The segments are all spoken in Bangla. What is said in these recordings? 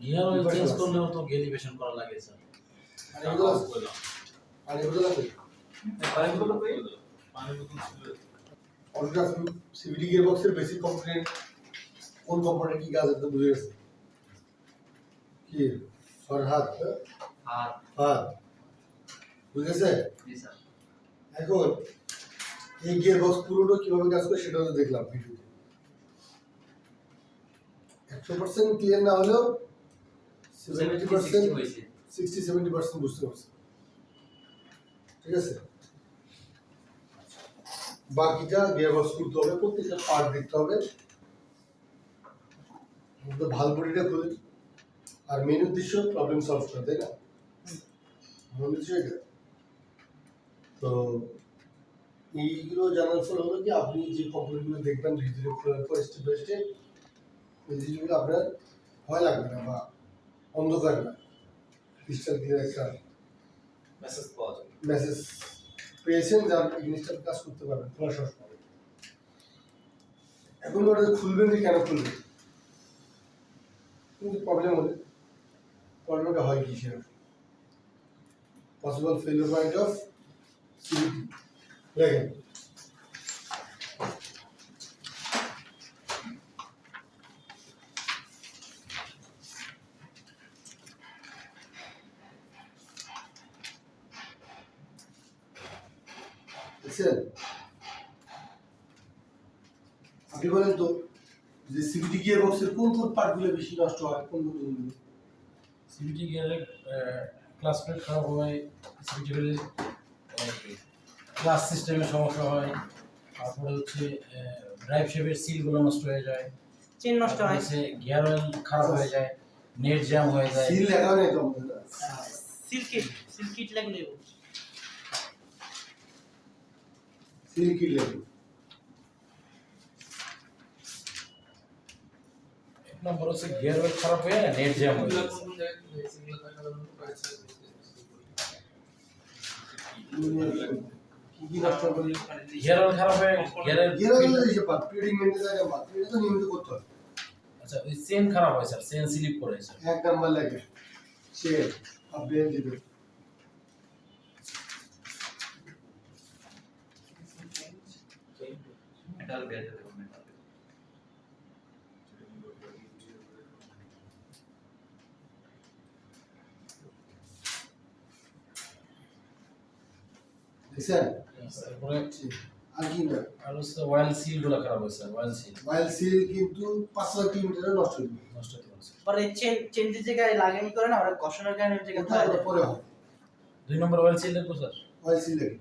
গিয়ার অয়েল চেঞ্জ করলেও তো গেলিভেশন করা লাগে স্যার। আর এগুলো কই পানিগুলো কই অল্ট্রা সিভিডি গিয়ারবক্সের বেসিক কম্পোনেন্ট কোন কম্পোনেন্ট কি কাজ করতে বুঝে গেছে কি ফরহাদ হাত বুঝেছে জি স্যার। এখন এই গিয়ারবক্স পুরোটা কিভাবে কাজ করে সেটা তো দেখলাম ভিডিওতে 100% ক্লিয়ার না হলেও 70% 60-70% বুঝতে পারছি ঠিক আছে বাকিটা গিয়ারবক্স করতে হবে প্রত্যেকটা পার্ট দেখতে হবে তো ভাল বডিটা খুলে আর মেন উদ্দেশ্য প্রবলেম সলভ করা তাই না মনে হচ্ছে এটা তো এইগুলো জানার ফলে হলো কি আপনি যে কম্পোনেন্টগুলো দেখবেন ভিতরে খোলার পর স্টেপ বাই স্টেপ এই জিনিসগুলো আপনার ভয় লাগবে না বা অন্ধকার না ক্রিস্টাল ক্লিয়ার একটা মেসেজ পাওয়া যাবে। মেসেজ পেয়েছেন যার এই জিনিসটা কাজ করতে পারবেন খোলা সহজ পাবেন এখন ওটা খুলবেন যে কেন খুলবেন কিন্তু প্রবলেমটা হয় কি সেটা possible failure point of CVT দেখেন দেখছেন আপনি বলেন তো যে সিভিটি গিয়ারবক্সের কোন কোন পার্টগুলো বেশি নষ্ট হয় কোন কোনগুলো সিভিটি গিয়ারের ক্লাস প্লেট খারাপ হয়, সিভিটি গিয়ারের ক্লাস সিস্টেমের সমস্যা হয়, তারপরে হচ্ছে ড্রাইভ শেপের সিলগুলো নষ্ট হয়ে যায়, চেন নষ্ট হয়, গিয়ার অয়েল খারাপ হয়ে যায়, নেট জ্যাম হয়ে যায়। সিল লাগানো নেই তো আমাদের সিল কিট লাগলে সিল কিট লাগে এক নম্বর হচ্ছে গিয়ার অয়েল খারাপ হয়ে নেট জ্যাম হয়ে যায়। কি নষ্ট হবে গিয়ার অয়েল খারাপ হয়ে গিয়ারের যে পার্ট পিডিং মেইনটেইন জায়গা পার্ট এটা তো নিয়মিত করতে হয় আচ্ছা ওই চেন খারাপ হয় স্যার, চেন স্লিপ করে স্যার। এক নাম্বার লাগে সে আপনি দিবেন মেটাল বেঁধে দেবো মেটাল। দেখছেন তারপরে আর কি না আর হচ্ছে অয়েল সিলগুলো খারাপ হয় স্যার, ওয়াইল সিল কিন্তু 500 কিলোমিটারে নষ্ট হয়ে যাবে নষ্ট হতে পারে। পরে চেঞ্জের জায়গায় লাগানি করে না ওরা ঘষণের কারণে ওই জায়গায় ওটা পরে হয় দুই নম্বর অয়েল সিল দেখবো স্যার। ওয়াইল সিল লাগে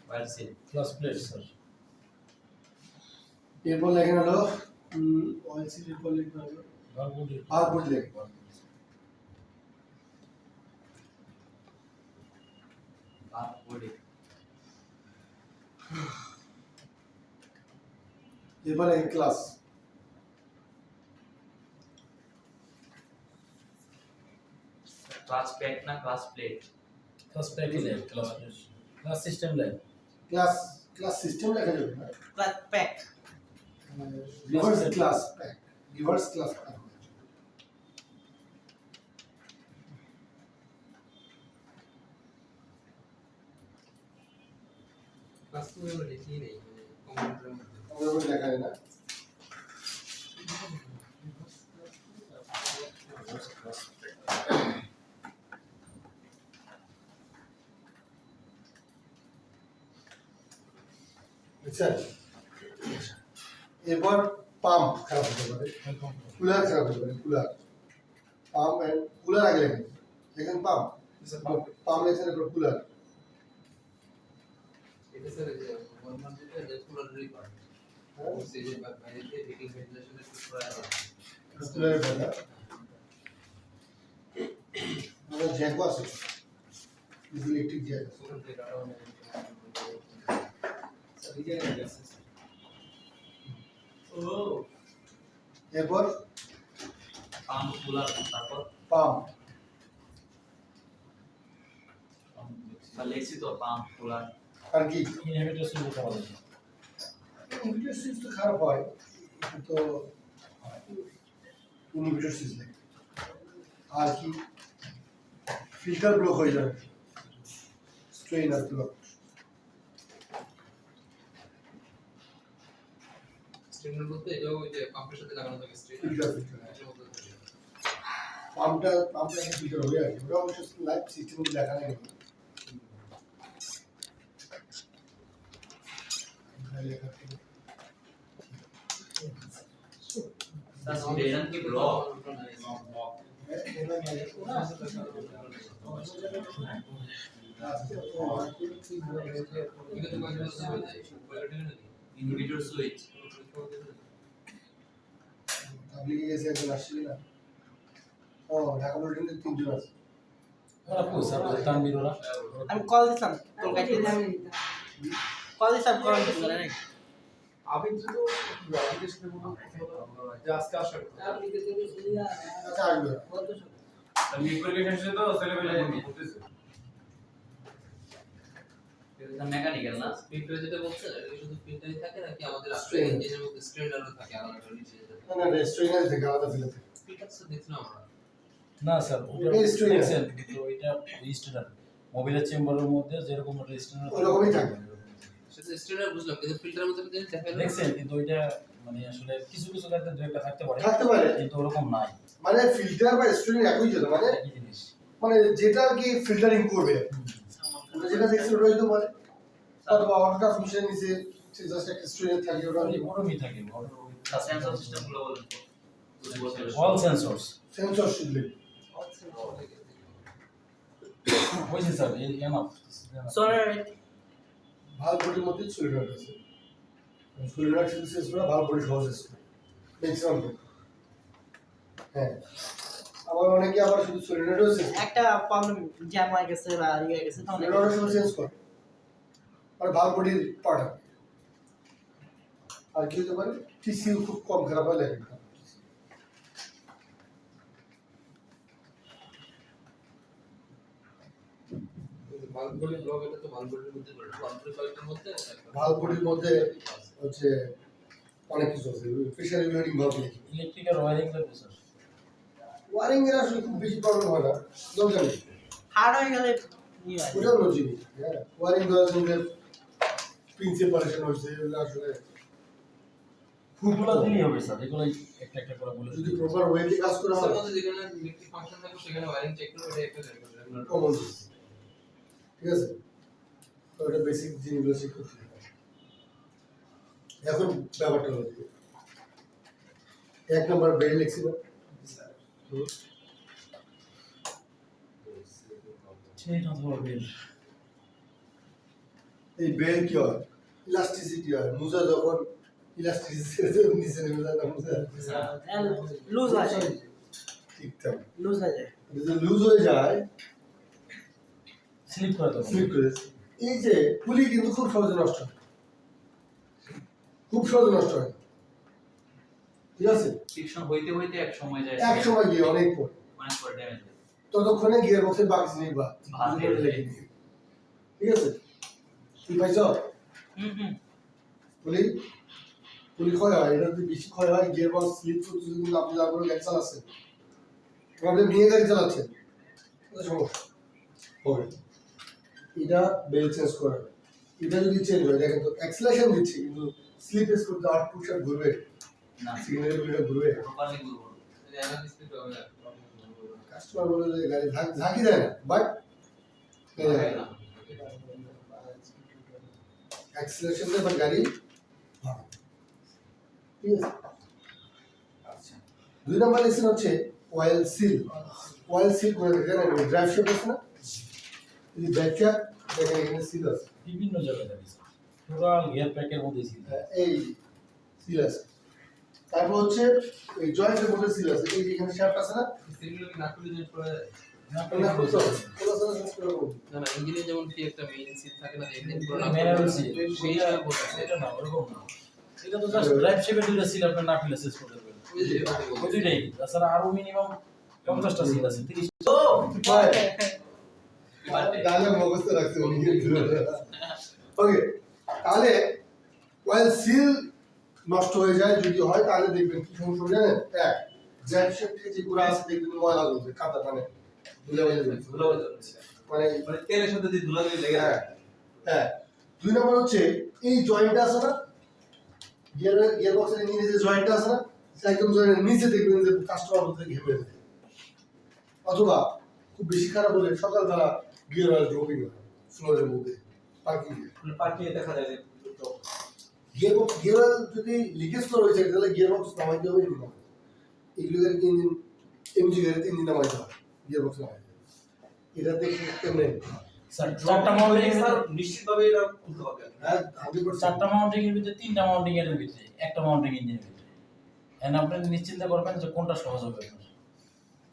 well seal class plate sir. এরপর লেখেন হলো ওয়াইল সিল এরপর লিখতে হবে বারবুডি আর বুঝ লেখ আর বডি এরপর লেখেন ক্লাস ক্লাস প্যাক না ক্লাস প্লেট। ক্লাস প্লেট লেন, ক্লাস সিস্টেম লেন। ক্লাস সিস্টেম লেখা যাবে না pack reverse class pack reverse class pack class তো আমরা লিখি নেই কম্পিউটারের মধ্যে আমাদের লেখা হয় না বুঝছেন এরপর পাম্প খারাপ হতে পারে কুলার খারাপ হতে পারে কুলার পাম্প এন্ড কুলার আগে লেখেন লেখেন পাম্প পাম্প লেখেন এরপর কুলার এটা স্যার এই যে নরমাল যেটা রেগুলারলি পার সেই যে বাইরে থেকে হিটিং ভেন্টিলেশনের ঠিক করা আছে কুলারের কথা আমাদের জ্যাকও আছে ইলেকট্রিক জ্যাক ওখান থেকে ডাটা স্যার এই জায়গায় আছে ও এরপর পাম্প কুলার তারপর পাম্প লিখছি তো পাম্প কুলার আর কি ইনহিবিটর সুইচ খাওয়া যায়। ইনহিবিটর সুইচ তো খারাপ হয়, এটা তো ইনহিবিটর সুইচ লাগে। আর কি ফিল্টার ব্লক হয়ে যাবে, স্ট্রেইনার ব্লক। স্ট্রেনার বলতে এটাও ওই যে পাম্পের সাথে লাগানো থাকে ফিল্টার স্ট্রেনার এটার মধ্যে থাকে। পাম্পটা একটা ফিল্টার হয়ে আছে, ওটা অবশ্য লাইভ সিস্টেমে দেখা নেই। স্যার স্ট্রেনার কি ব্লক? এগুলো কয়েকটা বছর হয়ে যায় কয়েকটা নাকি ইনহিবিটর সুইচ। আপনি কি এসে একজন আসছিলেন না? ও ঢাকা পলিটেকনিকের 3 জন আছে। ওরা কই স্যার তানবীর ওরা? আমি কল দিতাম তোর কাছে কল দিতাম কল দিতাম না আমি তো অ্যাপ্লিকেশনের মতো যে আজকে আসার আচ্ছা আসবে। এটা মেকানিক্যাল না? ফিল্টার যেটা বলছে এটা শুধু ফিল্টারই থাকে নাকি আমাদের আসলে Strainer। ইঞ্জিনের মধ্যে স্ট্রেনারও থাকে আলাদা করে নিচে যেটা না না স্ট্রেইনার থেকে আলাদা ফিল্টার থেকে। ফিল্টার তো দেখছিলাম আমরা না স্যার ওটা এই strainer। দেখছেন কিন্তু ওইটা স্ট্যান্ডার্ড মোবাইলের চেম্বারের মধ্যে যেরকম ওটা স্ট্যান্ডার্ড ওরকমই থাকে। সেটা স্ট্রেনার বুঝলাম কিন্তু ফিল্টারের মধ্যে জিনিস দেখা গেল দেখছেন কিন্তু ওইটা মানে আসলে কিছু কিছু ক্ষেত্রে দু একটা থাকতে পারে থাকতে পারে, কিন্তু ওরকম নাই মানে ফিল্টার বা স্ট্রেইনার একই যেটা, মানে একই জিনিস। মানে যেটা আর কি ফিল্টারিং করবে, আমরা যেটা দেখছি ওটাই তো বলে। অথবা অটোটা ফুংশন নিচে জাস্ট একটা স্ট্রেইনার থাকে, ওটা ওরমই থাকে স্যার সেন্সর সিস্টেম গুলো বলেন তো। All sensors sensor shield. বুঝছেন স্যার এই এনাফ সোনার ভাল বডির মধ্যে সলিনয়েড আছে, সলিনয়েড শুধু শেষ করা ভাল বডি সহজ শেষ করে ম্যাক্সিমাম। হ্যাঁ, আবার অনেকে আবার শুধু সলিনয়েডও শেষ করে, একটা প্রবলেম জ্যাম হয়ে গেছে বা ইয়ে হয়ে গেছে তখন সলিনয়েডও শুধু চেঞ্জ করে, আর ভাল বডির পার্ট হবে। আর কি হতে পারে, টিসিউ খুব কম খারাপ হয় লাগে। বাল্বগুলি ব্লক এটা তো বাল্বগুলির মধ্যে পড়ে বাল্বগুলি কয়েকটার মধ্যে ভাল বডির মধ্যে হচ্ছে অনেক কিছু আছে, প্রেশার রেগুলেটিং ভালভ লিখি। ইলেকট্রিক্যাল ওয়্যারিং লাগবে স্যার। ওয়ারিং এর আসলে খুব বেশি প্রবলেম হয় না, দরকার নেই, হার্ড হয়ে গেলে ইয়ে হয় ওটা হলো জিনিস। হ্যাঁ, ওয়ারিং দেওয়ার জন্য পিন সেপারেশন হচ্ছে, এগুলো আসলে ফুলগুলো দিলেই হবে স্যার, এগুলো একটা একটা করে বলে যদি প্রপার ওয়েতে কাজ করা তার হয় মধ্যে যেখানে ইলেকট্রিক ফাংশন থাকে সেখানে ওয়্যারিং চেক করে এটা একটা রেগুলার কমন, ঠিক আছে। তো এটা বেসিক জিনিসগুলো চেক করতে হবে। এখন ব্যাপারটা হলো কি, 1 নম্বর বেল্ট লিখছি না, সেইটা তো হবে। এই বেল্ট কি হয়, ইলাস্টিসিটি হয়। মুজা যখন ইলাস্টিসিটি নিচে নেমে যায় না, মুজা লুজ হয়ে যায় ঠিকঠাক লুজ হয়ে যায় যদি লুজ হয়ে যায়, স্লিপ করে তো স্লিপ করে, এই যে পুলি কিন্তু খুব সহজে নষ্ট হয়, খুব সহজে নষ্ট হয়, ঠিক আছে। ফ্রিকশন হইতে হইতে এক সময় যায় এক সময় গিয়ে অনেক পরে, অনেক পরে ড্যামেজ হয়। ততক্ষণে গিয়ার বক্সের বাকি জিনিস বা ভাগ হয়ে যায়। ঠিক আছে। কি পাইছ হুম পুলি, পুলি ক্ষয় হয়, এটা যদি বেশি ক্ষয় হয়, গিয়ার বক্স স্লিপ করতে যদি আপনি যা করে গাড়ি চালাচ্ছেন, আপনি নিয়ে গাড়ি চালাচ্ছেন, এটা সমস্যা হবে। এটা বেল চেঞ্জ করে, এটা যদি চেঞ্জ হয়, দেখেন তো অ্যাক্সিলারেশন দিচ্ছি কিন্তু স্লিপ এস করতে আউট পুশার ঘুরবে, না সিগন্যাল গুলো ঘুরবে। প্রপারলি বলবো অ্যানালিসিস করতে হবে না কাস্টমার বলে যে গাড়ি ঝাঁকি দেয় না, বাট অ্যাক্সিলারেশন দেয় বাট গাড়ি ভাড়া। ঠিক আছে। আচ্ছা, 2 নম্বর লেসন হচ্ছে অয়েল সিল। অয়েল সিল করে দেখেন, ড্রাইভ শেপ আছে না, এই ব্যাকটা দেখেন এখানে সিল আছে, বিভিন্ন জায়গায় থাকে স্যার, টোটাল গিয়ার প্যাকের মধ্যে ছিল। এই সিল আছে। তারপর হচ্ছে এই জয়েন্টের মধ্যে সিল আছে, এই যে এখানে শ্যাফট আছে না, সিগুলো কি নাকুলি চেঞ্জ করা যায় না ওগুলো খুলতে হবে, ওগুলো সাথে চেঞ্জ করে দেবো। না না ইঞ্জিনে যেমন কি একটা মেইন সিল থাকে না ইঞ্জিন পুরো ম্যানুয়াল সিল সেইটা বলতে এটা না ওরকম না, এটা তো জাস্ট ড্রাইভ শেপের দুটো সিল আপনি না ফেলে শেষ করে দেবেন ওই যে ওটা ওই বলতে দুইটাই। তাছাড়া আরো মিনিমাম 50টা সিল আছে, 30 ডায়লগ মুখস্থ রাখছে উনি কিন্তু। ওকে, তাহলে অয়েল সিল নষ্ট হয়ে যায়, যদি হয় তাহলে দেখবেন কি সমস্যা হবে জানেন? এক, জ্যাক শেপে যে গুঁড়া আছে দেখবেন ময়লা জমছে, কাদা মানে ধুলে মেলে জমছে, ধুলো হয়ে যাচ্ছে। মানে মানে তেলের সাথে যদি ধুলো লেগে যায়। হ্যাঁ হ্যাঁ। 2 নম্বর হচ্ছে এই জয়েন্টটা আছে না, গিয়ার বক্সের নিচে যে জয়েন্টটা আছে না, একদম জয়েন্টের নিচে দেখবেন যে কাস্টমার মধ্যে ঘেমে যায়। অথবা খুব বেশি খারাপ হলে সকালবেলা গিয়ার অয়েল ড্রপিং হয় ফ্লোরের মধ্যে পার্কিং এ। মানে পার্কিংয়ে দেখা যায় যে তো গিয়ার অয়েল যদি লিকেজ করে হয়েছে তাহলে গিয়ার বক্স নামাইতে হবে ইঞ্জিন নামাইতে হবে। এগুলো গাড়িতে ইঞ্জিন এমজি গাড়িতে ইঞ্জিন নামাইতে হয়, গিয়ার বক্স নামাইতে হবে। এটাতে কেমনে স্যার চারটা মাউন্টিং স্যার নিশ্চিতভাবে এটা খুলতে হবে। হ্যাঁ 100% চারটা মাউন্টিং এর ভিতরে তিনটা মাউন্টিং এর ভিতরে একটা মাউন্টিং ইঞ্জিনের ভিতরে, এন্ড আপনি নিশ্চিন্তে করবেন যে কোনটা সহজ হবে আপনার।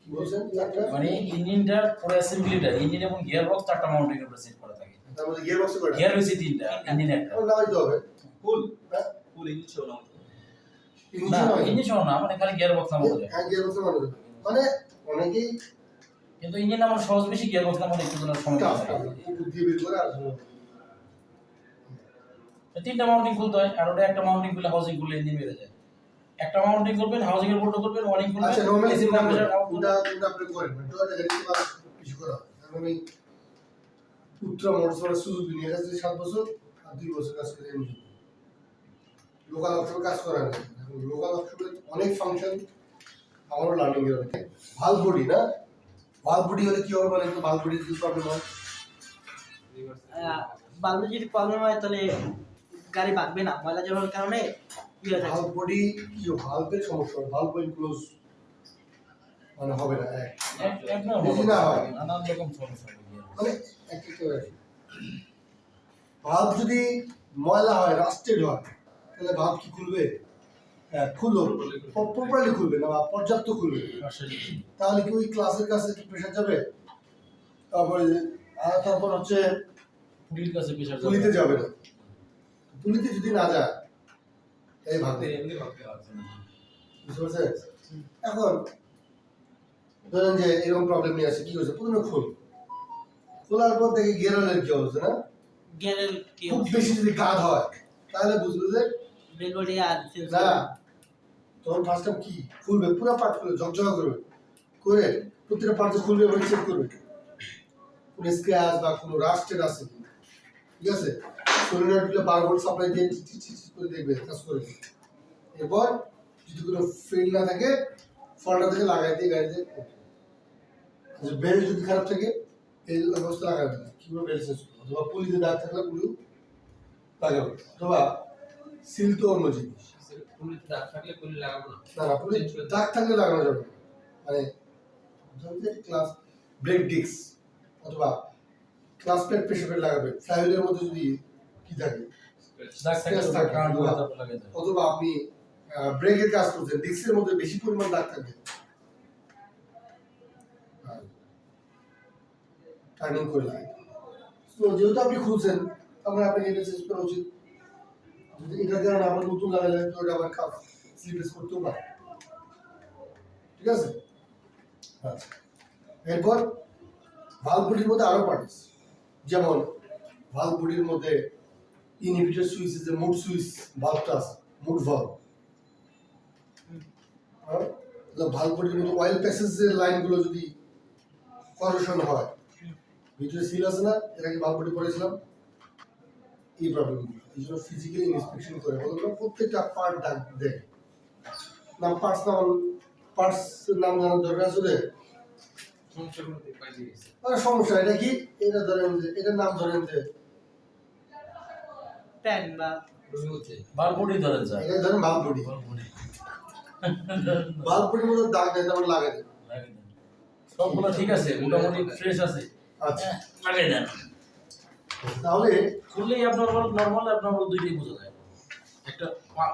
কি বলছেন চারটা? মানে ইঞ্জিনটার পুরো অ্যাসেম্বলিটা ইঞ্জিন এবং গিয়ার বক্স চারটা মাউন্টিং এর উপরে সেট করা থাকে। তার মধ্যে গিয়ার বক্সে কয়টা? গিয়ার হইছে তিনটা, ইঞ্জিন একটা। ওটা নামাইতে হবে। ফুল হ্যাঁ ফুল ইঞ্জিন ছিল না। ইঞ্জিন না নামাইতে হবে। ইঞ্জিন সহ না, মানে খালি গিয়ার বক্স নামানো যায়। হ্যাঁ গিয়ার বক্সে নামাইতে হবে। মানে অনেকেই কিন্তু ইঞ্জিন নামানো সহজ বেশি, গিয়ার বক্স নামানো একটু জন্য সময় টাফ লাগে। বুদ্ধি বের করে আর তিনটা মাউন্টিং খুলতে হয়, আর ওটা একটা মাউন্টিং খুলে হাউজিং খুলে ইঞ্জিন বেড়ে যায়। একটা মাউন্টিং করবেন, হাউজিং এর বোল্ট করবেন, ওয়ারিং করবেন, আচ্ছা নরমালি এসি কম্প্রেসার আউট কোনটা আপনি করেন না, তো এটা গাড়িতে ভালো কিছু করা হয়। কারণ আমি উত্তরা মোটরস সুজুকি নিয়ে গেছি 7 বছর আর 2 বছর কাজ করে এমনি লোকাল অপশনে কাজ করা না। লোকাল অপশনে অনেক ফাংশন আমারও লার্নিং এর অনেক। ভাল বডি না, ভাল বডি হলে কি হবে, মানে একটু ভাল বডি যদি প্রবলেম হয় বাল্বে যদি প্রবলেম হয় তাহলে গাড়ি ভাগবে না, ময়লা জমার কারণে ইয়ে হয়ে ভাল যাবে। বডি কি ভালভের সমস্যা হবে, ভালভ ক্লোজ মানে হবে না এক বেশি না হয়। নানান রকম সমস্যা হবে gear box। মানে ভাল্ব যদি ময়লা হয়, রাস্টেড হয়, তাহলে ভাল্ব কি খুলবে? হ্যাঁ খুললো, প্রপারলি খুলবে না বা পর্যাপ্ত খুলবে, তাহলে কি ওই ক্লাসের কাছে কি প্রেশার যাবে? তারপরে আর তারপর হচ্ছে পুলির কাছে প্রেসার পুলিতে যাবে না, পুলিতে যদি না যায় এই ভাববে, এমনি ভাবতে হবে। বুঝতে পারছেন? এখন ধরেন যে এরকম প্রবলেম নিয়ে আসে, কি হচ্ছে প্রথমে খোলার পর দেখে গিয়ার অয়েলের কি অবস্থা না, গিয়ারের কি খুব বেশি যদি গাদ হয় তাহলে বুঝবে যে ব্রেক বডি আর না, তখন ফার্স্ট টাইম কি খুলবে, পুরো পার্ট খুলবে, ঝকঝকা করবে, করে প্রত্যেকটা পার্ট খুলবে এবং চেক করবে কোনো স্ক্র্যাচ বা কোনো রাস্টেড আছে কি, ঠিক আছে? সলিনয়েডগুলো 12 ভোল্ট সাপ্লাই দিয়ে চিট করে দেখবে, কাজ করে। এরপর যদি কোনো ফেল না থাকে ফল্টটা থেকে লাগাই দিয়ে গাড়িতে, বেল্ট যদি খারাপ থাকে এই অবস্থা লাগাবে না, কিভাবে বেল্ট চেঞ্জ করবে, অথবা পুলিতে দাগ থাকলে পুলি লাগাবে, অথবা সিল তো অন্য জিনিস। পুলিতে দাগ থাকলে পুলি লাগাবো না। না না পুলি দাগ থাকলে লাগানো যাবে না। মানে ক্লাস ব্রেক ডিস্ক অথবা ক্লাস প্লেট প্রেসার লাগাবে, ফ্লাইহুইলের মধ্যে যদি কি থাকে দাগ থাকে Scratch তো থাকে, কারণ অথবা- তারপর লাগাই দেয়। অথবা আপনি ব্রেকের কাজ করছেন, ডিস্কের মধ্যে বেশি পরিমাণ দাগ থাকে, টার্নিং করে লাগে। তো যেহেতু আপনি খুলছেন তখন আপনাকে এটা চেঞ্জ করা উচিত। যদি এটার কারণে আবার নতুন লাগালে তো এটা আবার খারাপ স্লিপেস করতেও পারে, ঠিক আছে? আচ্ছা এরপর ভালভ বডির মধ্যে আরো পার্ট আছে, যেমন ভালভ বডির মধ্যে ইনহিবিটর সুইচ, যে মুড সুইচ ভালভটা আছে, মুড ভালভ, ভালভ বডির মধ্যে অয়েল প্যাসেজের লাইনগুলো যদি করোশন হয়, ভিতরে সিল আছে না, এর আগে ভালভ বডি পড়েছিলাম, এই প্রবলেমগুলো এই জন্য ফিজিক্যালি ইন্সপেকশন করে বলতো প্রত্যেকটা পার্ট দাগ দেয়। নাম পার্টস নাম জানার দরকার আছে। সমস্যাগুলো পাই দিয়েছে। সমস্যা এটা কি, এটা ধরেন যে এটার নাম ধরেন যে প্যান বা রুমি হচ্ছে বার বডি ধরেন স্যার, এটা ধরেন ভালভ বডি, বার বডি ভালভ বডির মধ্যে দাগ দেয় তারপর লাগাই দেয়। লাগিয়ে দেন। সবগুলো ঠিক আছে, মোটামুটি ফ্রেশ আছে, আচ্ছা লাগাই দেন। তাহলে খুললেই আপনার নর্মাল আপনার দুইটাই বোঝা যায়। একটা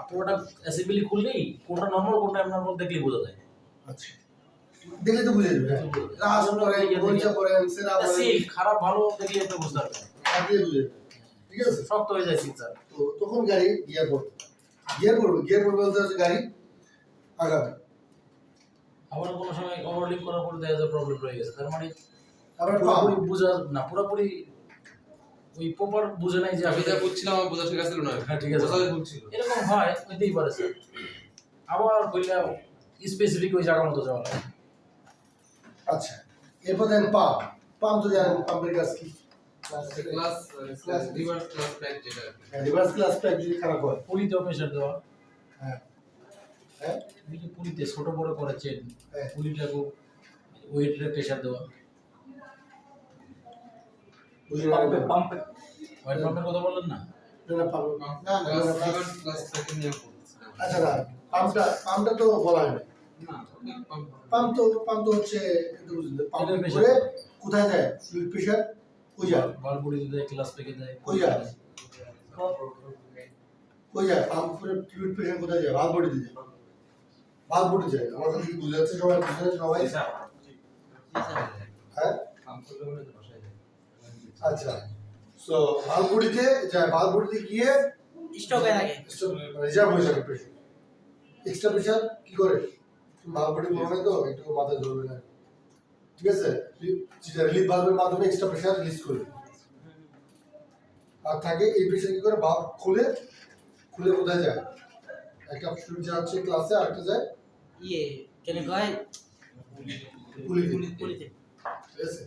পুরোটা অ্যাসেম্বলি খুললেই কোনটা নর্মাল কোনটা abnormal দেখলেই বোঝা যায়। আচ্ছা দেখলে তো বুঝে যাবে, রাস পরে বইচা পরে সেরা পরে সিল খারাপ ভালো দেখলে আপনি বুঝতে পারবেন, আপনি বুঝে যাবে, ঠিক আছে? শক্ত হয়ে যায় সিল স্যার। তো তখন গাড়ি গিয়ার পড়বে, গিয়ার পড়বে বলতে হচ্ছে গাড়ি আগাবে। আবার কোনো সময় ওভারলিপ করার পরে দেখা যায় প্রবলেম রয়ে গেছে, তার মানে আবার পুরোপুরি বোঝা না, পুরোপুরি ওই প্রপার বুঝে নাই যে আমি আসলে যা বুঝছিলাম আমার বোঝা ঠিক আছিল না হ্যাঁ, ঠিক আছে। বোঝাতে ভুল ছিল এরকম হয়, হইতেই পারে স্যার। আবার কইলা স্পেসিফিক ওই জায়গা মতো যাওয়া লাগে। আচ্ছা এরপর দেন পাম্প পাম্প তো জানেন পাম্পের কাজ কি ক্লাস রিভার্স ক্লাস প্যাক যেটা রিভার্স ক্লাস প্যাক যদি খারাপ হয় পুলিতেও প্রেশার দেওয়া, হ্যাঁ হ্যাঁ এদিকে পুলিতে ছোট বড় করে চেন, হ্যাঁ। পুলিটাকে ওয়েটের প্রেশার দেওয়া। বুঝলেন পাম্পে হোয়াইট পাম্পের কথা বললেন না? না পাম্প না না রিভার্স ক্লাস প্যাক নিয়ে পড়ছি আচ্ছা না পাম্পটা তো বলা হয় না না পাম্প পাম্প তো হচ্ছে একটু বুঝলেন পাম্প এটার pressure। করে কোথায় যায় ফ্লুইড প্রেশার কই যায় বালপুরিতে দেয়, ক্লাস পেকে দেয়। কই যায় কই যায় পাম্প করে ফ্লুইড প্রেশার কোথায় যায় ভালভ বডিতে যায় ভালভ বডি যায় আমার কথা কি বুঝে যাচ্ছে সবাই বুঝে যাচ্ছে সবাই হ্যাঁ পাম্প করলে মনে হয় বসায় যায় আচ্ছা সো ভালভ বডিতে যায় ভালভ বডিতে গিয়ে স্টক হয়ে থাকে। রিজার্ভ হয়ে যাবে প্রেশার এক্সট্রা প্রেশার কি করে ভালভ বডি মনে তো একটু মাথায় ধরবে না ঠিক আছে যেটা রিলিফ ভালভের মাধ্যমে এক্সট্রা প্রেশার রিলিজ করে আর থাকে এই প্রেশার কি করে ভালভ খুলে কোথায় যায় একটা ফ্লুইড যাচ্ছে ক্লাসে আরেকটা যায় ইয়ে কেন কয় পুলিতে পুলিতে ঠিক আছে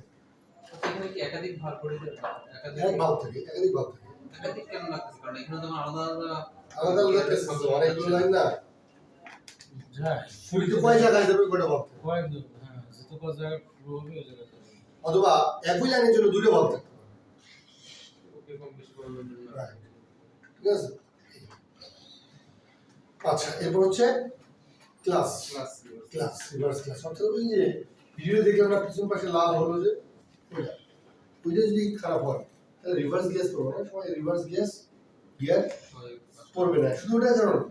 এখানে কি একাধিক ভাগ করে এক ভালভ থাকে একাধিক ভালভ থাকে একাধিক কেন লাগতেছে কারণ এখানে তো আলাদা আলাদা আলাদা আলাদা টেস্ট আছে অনেকগুলো লাইন না যায়। পুলিতে কয় জায়গায় যাবে কয়টা ভালভ থাকে কয়েকজন, হ্যাঁ, যত কয় জায়গায় flow হবে ওই জায়গায় যাবে। অথবা একই লাইনের জন্য দুটো ভালভ থাকতে পারে ওকে কম বেশি করানোর জন্য Right. ঠিক আছে আচ্ছা এরপর হচ্ছে class class class reverse class অর্থাৎ ওই যে ভিডিও দেখলাম না পিছন পাশে লাল হলো যে ওইটা ওইটা যদি খারাপ হয় তাহলে রিভার্স গিয়ার করবো না সবাই রিভার্স গিয়ার পড়বে না শুধু ওটা জানো না,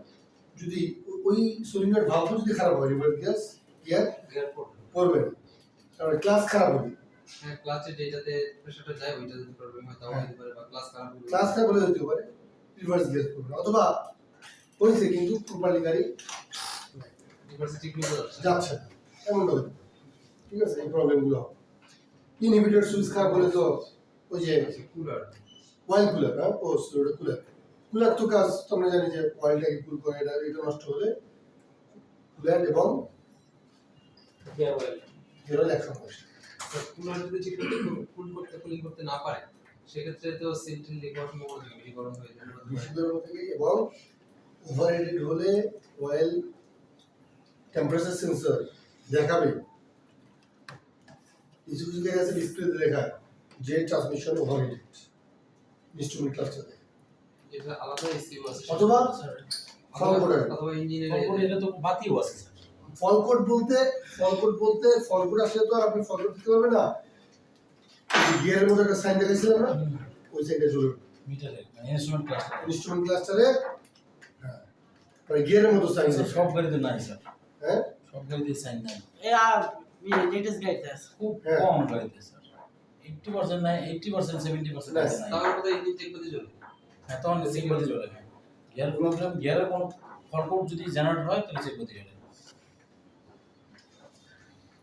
যদি ওই সিলিন্ডার ভালভ যদি খারাপ হয় রিভার্স গিয়ার এয়ারপোর্ট পড়বে না কারণ ক্লাস খারাপ হবে হ্যাঁ ক্লাসে যেটাতে প্রেসারটা যায় ওইটা যদি প্রবলেম হয় তাও হতে পারে বা ক্লাস খারাপ হলে ক্লাস খারাপ হলে হতে পারে রিভার্স গিয়ার করবে না অথবা হয়েছে কিন্তু প্রপারলি গাড়ি ইউনিভার্সিটি ক্লোজ যাচ্ছে যাচ্ছে না এমনটা হতে পারে। ঠিক আছে এই প্রবলেমগুলো ইনহিবিটর সুইচ খারাপ হলে তো ওই যে কুলার অয়েল কুলার হ্যাঁ ও সরি কুলার কুলার তো কাজ তো আমরা জানি যে অয়েলটাকে কুল করে এটা নষ্ট হলে কুলার এবং এর একসঙ্গে নষ্ট কুলার যদি ঠিক মতো কুল করতে কুলিং করতে না পারে সেক্ষেত্রে তো সিলটিল লিকুইড মোড বেশি গরম হয়ে যাবে বিশুদ্ধের মধ্যে এবং ওভারহিটেড হলে অয়েল টেম্পারেচার সেন্সর দেখাবে কিছু কিছু জায়গায় আছে ডিসপ্লেতে দেখায় যে ট্রান্সমিশন ওভারহিটেড ইনস্ট্রুমেন্ট ক্লাস্টারে এটা আলাদা ইস্যু আছে অথবা স্যার, ফল কোড অথবা ইঞ্জিনের তারপরে এটা তো বাতিও আছে স্যার। ফল কোড বলতে আসলে তো আর আপনি ফল কোড দিতে পারবেন না গিয়ারের মধ্যে একটা সাইন দেখাইছিলাম না ওই সাইডে জুড়ে মিটারে মানে ইনস্ট্রুমেন্ট ক্লাস। ইনস্ট্রুমেন্ট ক্লাস্টারে হ্যাঁ মানে গিয়ারের মতো সাইন সব গাড়িতে নাই স্যার, হ্যাঁ সব গাড়িতে সাইন নাই, এ আর লেটেস্ট গাইতে আছে খুব হ্যাঁ। কম গাড়িতে স্যার। 80% নাই, 80% 70% নাই। নাই। তার মধ্যে ইঞ্জিন চেক করতে চলে হ্যাঁ, তখন চেক করতে চলে যায়। গিয়ার প্রবলেম, গিয়ারের কোনো ফল্ট যদি জেনারেট হয় তাহলে চেক করতে চলে।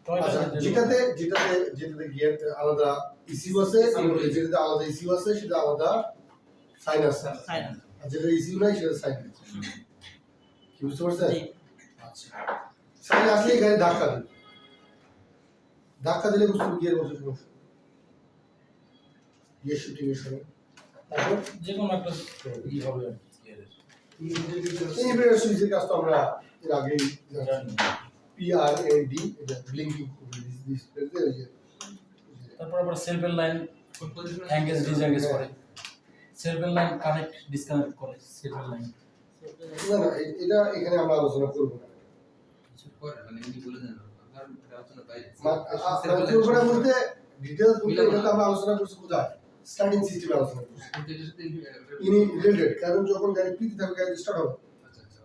আচ্ছা যেটাতে গিয়ার আলাদা ইসিউ আছে যেটাতে আলাদা ইসিউ আছে সেটা আলাদা সাইন আছে সাইন আর যেটা ইসিউ নাই সেটা সাইন আছে কি বুঝতে পারছেন জি আচ্ছা, সাইন আসলেই গাড়ি ধাক্কা দিলে বুঝতে গিয়ার মতো সমস্যা গিয়ার শিফটিং এর সময় তারপর যে কোনো একটা ই হবে আর কি গিয়ারের। ইনহিবিটর সুইচের কাজ তো আমরা এর আগেই জানি। PRAD এটা ব্লিঙ্কিং ডিসপ্লেতে ওই যে তারপর আবার সেলফের লাইন কোন পজিশনে এঙ্গেজ ডিসএঙ্গেজ করে, সেলফের লাইন কানেক্ট ডিসকানেক্ট করে, সেলফের লাইন না না এটা এখানে আমরা আলোচনা করব না কিছু করে মানে এমনি বলে দেন আপনার এটা আলোচনা পাই করব না বলতে ডিটেইলস বলতে এটা তো আমরা আলোচনা করছি কোথায় স্টার্টিং সিস্টেমে আলোচনা করছি ইনি রিলেটেড কারণ যখন গাড়ি পিতে থাকবে গাড়ি স্টার্ট হবে আচ্ছা আচ্ছা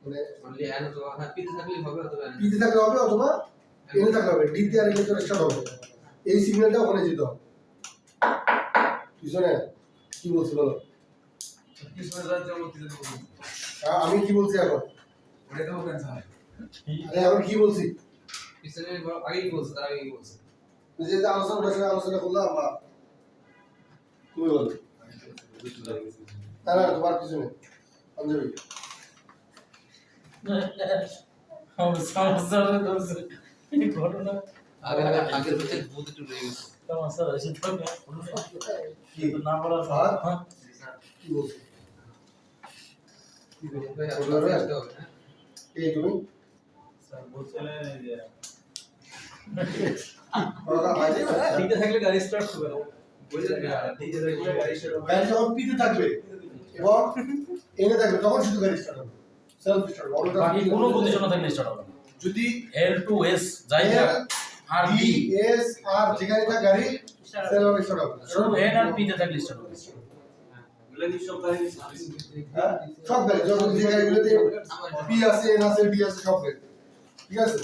মানে অনলি এন তো হ্যাঁ পিতে থাকলেই হবে অথবা পিতে থাকলে হবে অথবা এনে থাকলে হবে ডিতে আর এনে স্টার্ট হবে এই সিগন্যালটা ওখানে যেতে হবে পিছনে কি বলছি বলো পিছনে যাচ্ছে আমার পিছনে আমি কি বলছি এখন ওটা তো ওখানে হয় আরে আমি কি বলছি পিছনে আগেই বলছে তার আগেই বলছে যে আলোচনা করলাম বা তুমি বলো না তোমার কিছু নেই অঞ্জলি সমস্যা ধরছে এই ঘটনা আগের বছর ভূত একটু রয়ে গেছে সমস্যা হয়েছে তো কি না বলার আর? হ্যাঁ কি বলছো ভাই আসলে আসতে হবে হ্যাঁ এই তুমি স্যার বলছিলেন যে ঠিক থাকলে গাড়ি স্টার্ট করবে ঠিক থাকলে গাড়ি স্টার্ট হবে গাড়ি যখন পিতে থাকবে এবং এনে থাকবে তখন শুধু গাড়ি স্টার্ট হবে সেলফ স্টার্ট হবে বাকি কোনো পজিশনে থাকলে স্টার্ট হবে না যদি এল টু এস যাই থাক আর ডি ডি এস আর যেখানে থাক গাড়ি সেলফ স্টার্ট হবে শুধু এন আর পি তে থাকলে স্টার্ট হবে এগুলো কি সব গাড়ি হ্যাঁ সব গাড়ি যখন যে গাড়িগুলোতে পি আছে এন আছে ডি আছে সব গাড়ি ঠিক আছে